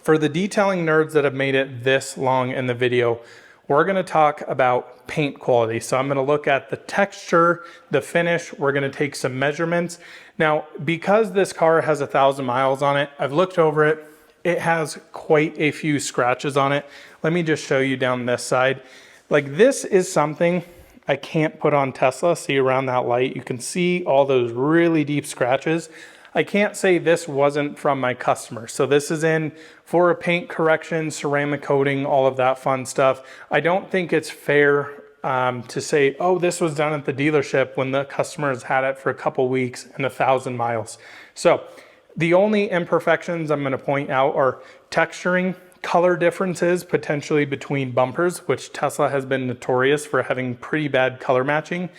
for the detailing nerds that have made it this long in the video, we're going to talk about paint quality. So I'm going to look at the texture, the finish. We're going to take some measurements. Now, because this car has 1,000 miles on it, I've looked over it. It has quite a few scratches on it. Let me just show you down this side. Like, this is something I can't put on Tesla. See around that light, you can see all those really deep scratches. I can't say this wasn't from my customer. So this is in for a paint correction, ceramic coating, all of that fun stuff. I don't think it's fair to say, oh, this was done at the dealership when the customer has had it for a couple weeks and 1,000 miles. So the only imperfections I'm going to point out are texturing, color differences potentially between bumpers, which Tesla has been notorious for having pretty bad color matching.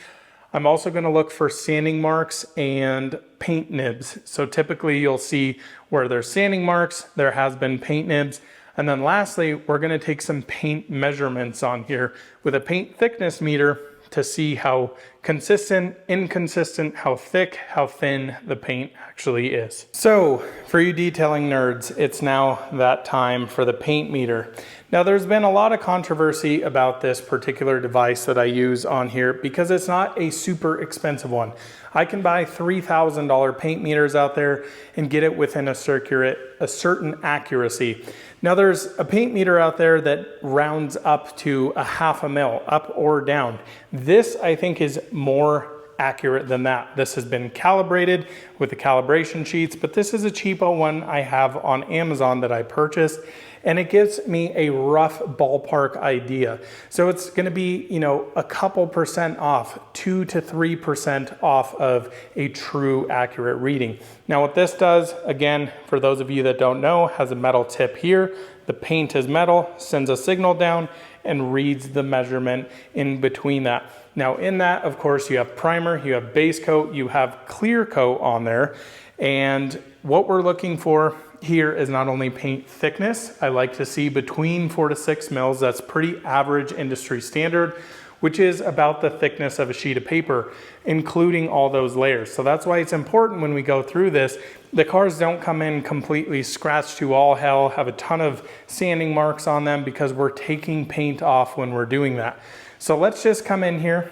I'm also going to look for sanding marks and paint nibs. So typically you'll see where there's sanding marks, there has been paint nibs. And then lastly, we're going to take some paint measurements on here with a paint thickness meter to see how consistent, inconsistent, how thick, how thin the paint actually is. So for you detailing nerds, it's now that time for the paint meter. Now there's been a lot of controversy about this particular device that I use on here because it's not a super expensive one. I can buy $3,000 paint meters out there and get it within a certain accuracy. Now there's a paint meter out there that rounds up to 0.5 mil, up or down. This I think is more accurate than that. This has been calibrated with the calibration sheets, but this is a cheapo one I have on Amazon that I purchased, and it gives me a rough ballpark idea. So it's going to be, you know, a couple percent off, 2 to 3% off of a true accurate reading. Now what this does, again, for those of you that don't know, has a metal tip here. The paint is metal, sends a signal down and reads the measurement in between that. Now in that, of course, you have primer, you have base coat, you have clear coat on there. And what we're looking for here is not only paint thickness. I like to see between 4 to 6 mils. That's pretty average industry standard, which is about the thickness of a sheet of paper, including all those layers. So that's why it's important when we go through this, the cars don't come in completely scratched to all hell, have a ton of sanding marks on them because we're taking paint off when we're doing that. So let's just come in here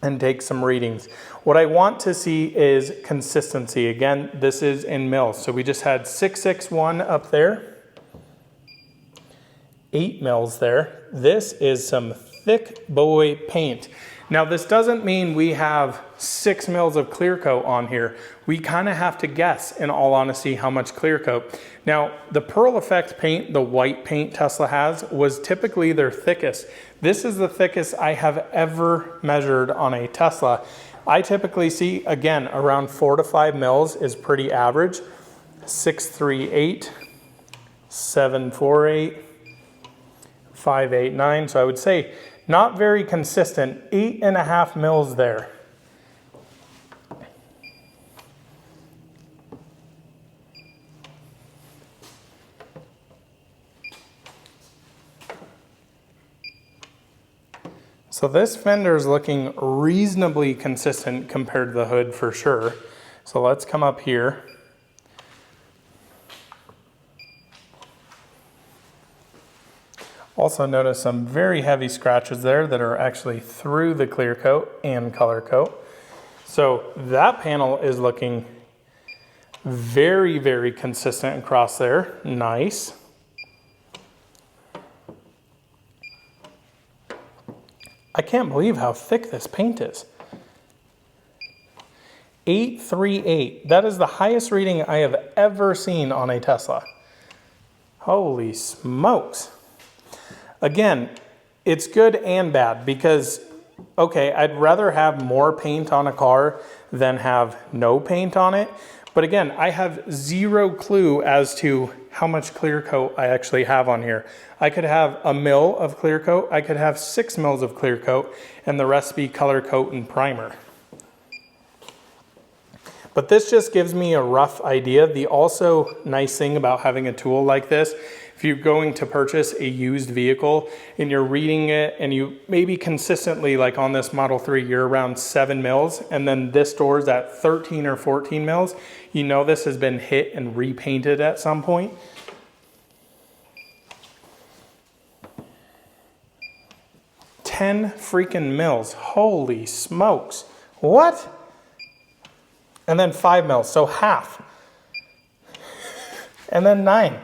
and take some readings. What I want to see is consistency. Again, this is in mils. So we just had 661 up there, 8 mils there. This is some thick boy paint. Now this doesn't mean we have 6 mils of clear coat on here. We kind of have to guess, in all honesty, how much clear coat. Now the Pearl Effect paint, the white paint Tesla has, was typically their thickest. This is the thickest I have ever measured on a Tesla. I typically see, again, around 4 to 5 mils is pretty average. 638, 748, 589. So I would say not very consistent. 8.5 mils there. So this fender is looking reasonably consistent compared to the hood for sure. So let's come up here. Also notice some very heavy scratches there that are actually through the clear coat and color coat. So that panel is looking very, very consistent across there. Nice. I can't believe how thick this paint is. 838. That is the highest reading I have ever seen on a Tesla. Holy smokes. Again, it's good and bad because, okay, I'd rather have more paint on a car than have no paint on it. But again, I have zero clue as to how much clear coat I actually have on here. I could have 1 mil of clear coat, I could have 6 mils of clear coat, and the rest be color coat and primer. But this just gives me a rough idea. The also nice thing about having a tool like this, if you're going to purchase a used vehicle and you're reading it and you maybe consistently, like on this Model 3, you're around 7 mils and then this door's at 13 or 14 mils, you know this has been hit and repainted at some point. $10 freaking mils, holy smokes. What? And then 5 mils, so half. And then 9.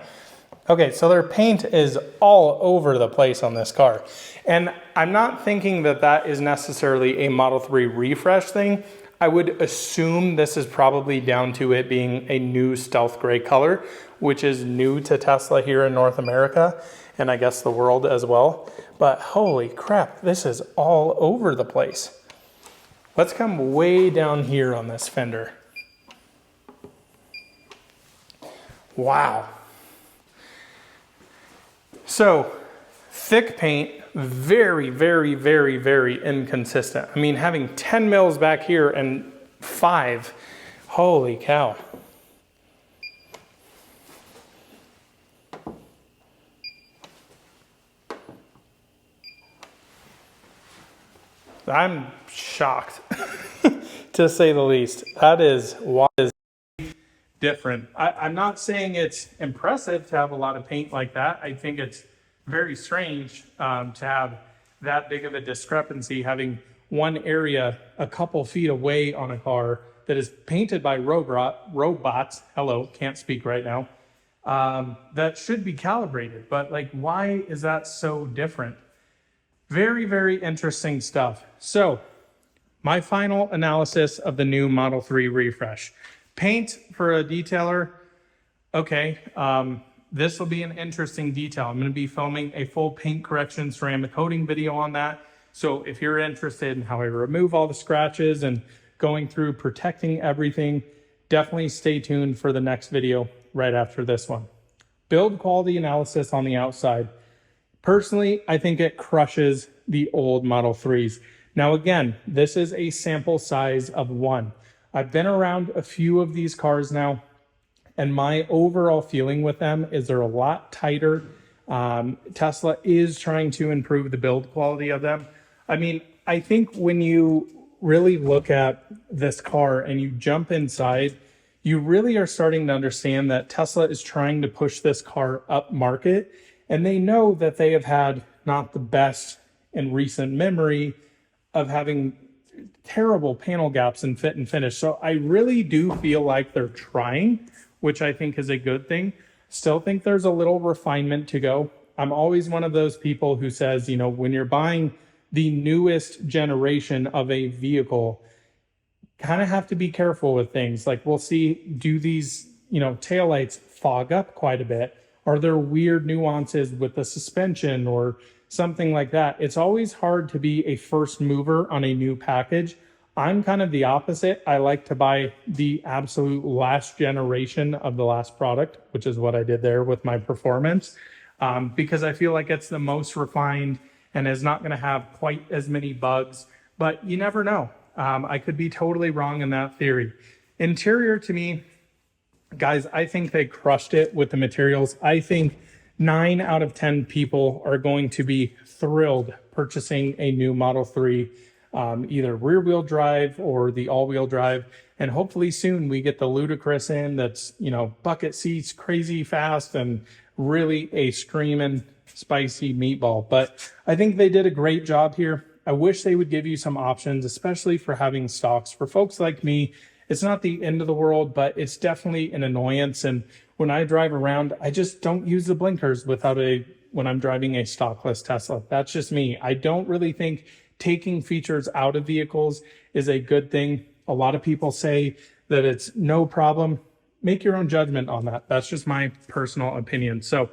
Okay, so their paint is all over the place on this car. And I'm not thinking that that is necessarily a Model 3 refresh thing. I would assume this is probably down to it being a new stealth gray color, which is new to Tesla here in North America, and I guess the world as well. But holy crap, this is all over the place. Let's come way down here on this fender. Wow. So, thick paint, very, very, very, very inconsistent. I mean, having 10 mils back here and 5, holy cow. I'm shocked, to say the least. That is what is different. I'm not saying it's impressive to have a lot of paint like that. I think it's very strange to have that big of a discrepancy, having one area a couple feet away on a car that is painted by robots, hello, can't speak right now, that should be calibrated. But like, why is that so different? Very, very interesting stuff. So my final analysis of the new Model 3 refresh. Paint for a detailer, okay, this will be an interesting detail. I'm gonna be filming a full paint correction ceramic coating video on that. So if you're interested in how I remove all the scratches and going through protecting everything, definitely stay tuned for the next video right after this one. Build quality analysis on the outside. Personally, I think it crushes the old Model 3s. Now again, this is a sample size of 1. I've been around a few of these cars now, and my overall feeling with them is they're a lot tighter. Tesla is trying to improve the build quality of them. I mean, I think when you really look at this car and you jump inside, you really are starting to understand that Tesla is trying to push this car up market, and they know that they have had not the best in recent memory of having terrible panel gaps in fit and finish. So I really do feel like they're trying, which I think is a good thing. Still think there's a little refinement to go. I'm always one of those people who says, you know, when you're buying the newest generation of a vehicle, kind of have to be careful with things. Like we'll see, do these, you know, taillights fog up quite a bit? Are there weird nuances with the suspension or something like that? It's always hard to be a first mover on a new package. I'm kind of the opposite. I like to buy the absolute last generation of the last product, which is what I did there with my Performance, because I feel like it's the most refined and is not going to have quite as many bugs, but you never know. I could be totally wrong in that theory. Interior, to me, guys, I think they crushed it with the materials. I think 9 out of 10 people are going to be thrilled purchasing a new Model 3, either rear wheel drive or the all wheel drive. And hopefully soon we get the ludicrous in that's, you know, bucket seats, crazy fast, and really a screaming spicy meatball. But I think they did a great job here. I wish they would give you some options, especially for having stocks. For folks like me, it's not the end of the world, but it's definitely an annoyance. And when I drive around, I just don't use the blinkers when I'm driving a stockless Tesla. That's just me. I don't really think taking features out of vehicles is a good thing. A lot of people say that it's no problem. Make your own judgment on that. That's just my personal opinion. So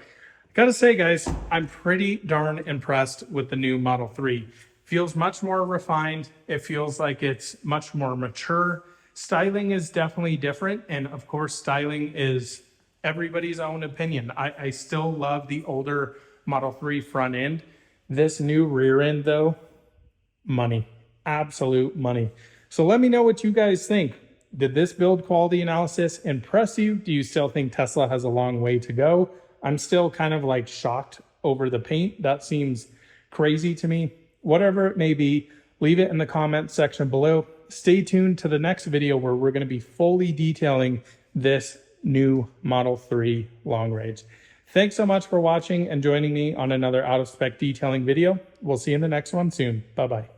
gotta say, guys, I'm pretty darn impressed with the new Model 3. Feels much more refined. It feels like it's much more mature. Styling is definitely different. And of course, styling is everybody's own opinion. I still love the older Model 3 front end. This new rear end though, money, absolute money. So let me know what you guys think. Did this build quality analysis impress you? Do you still think Tesla has a long way to go? I'm still kind of like shocked over the paint. That seems crazy to me. Whatever it may be, leave it in the comment section below. Stay tuned to the next video where we're going to be fully detailing this new Model 3 long range. Thanks so much for watching and joining me on another out of spec detailing video. We'll see you in the next one soon. Bye-bye.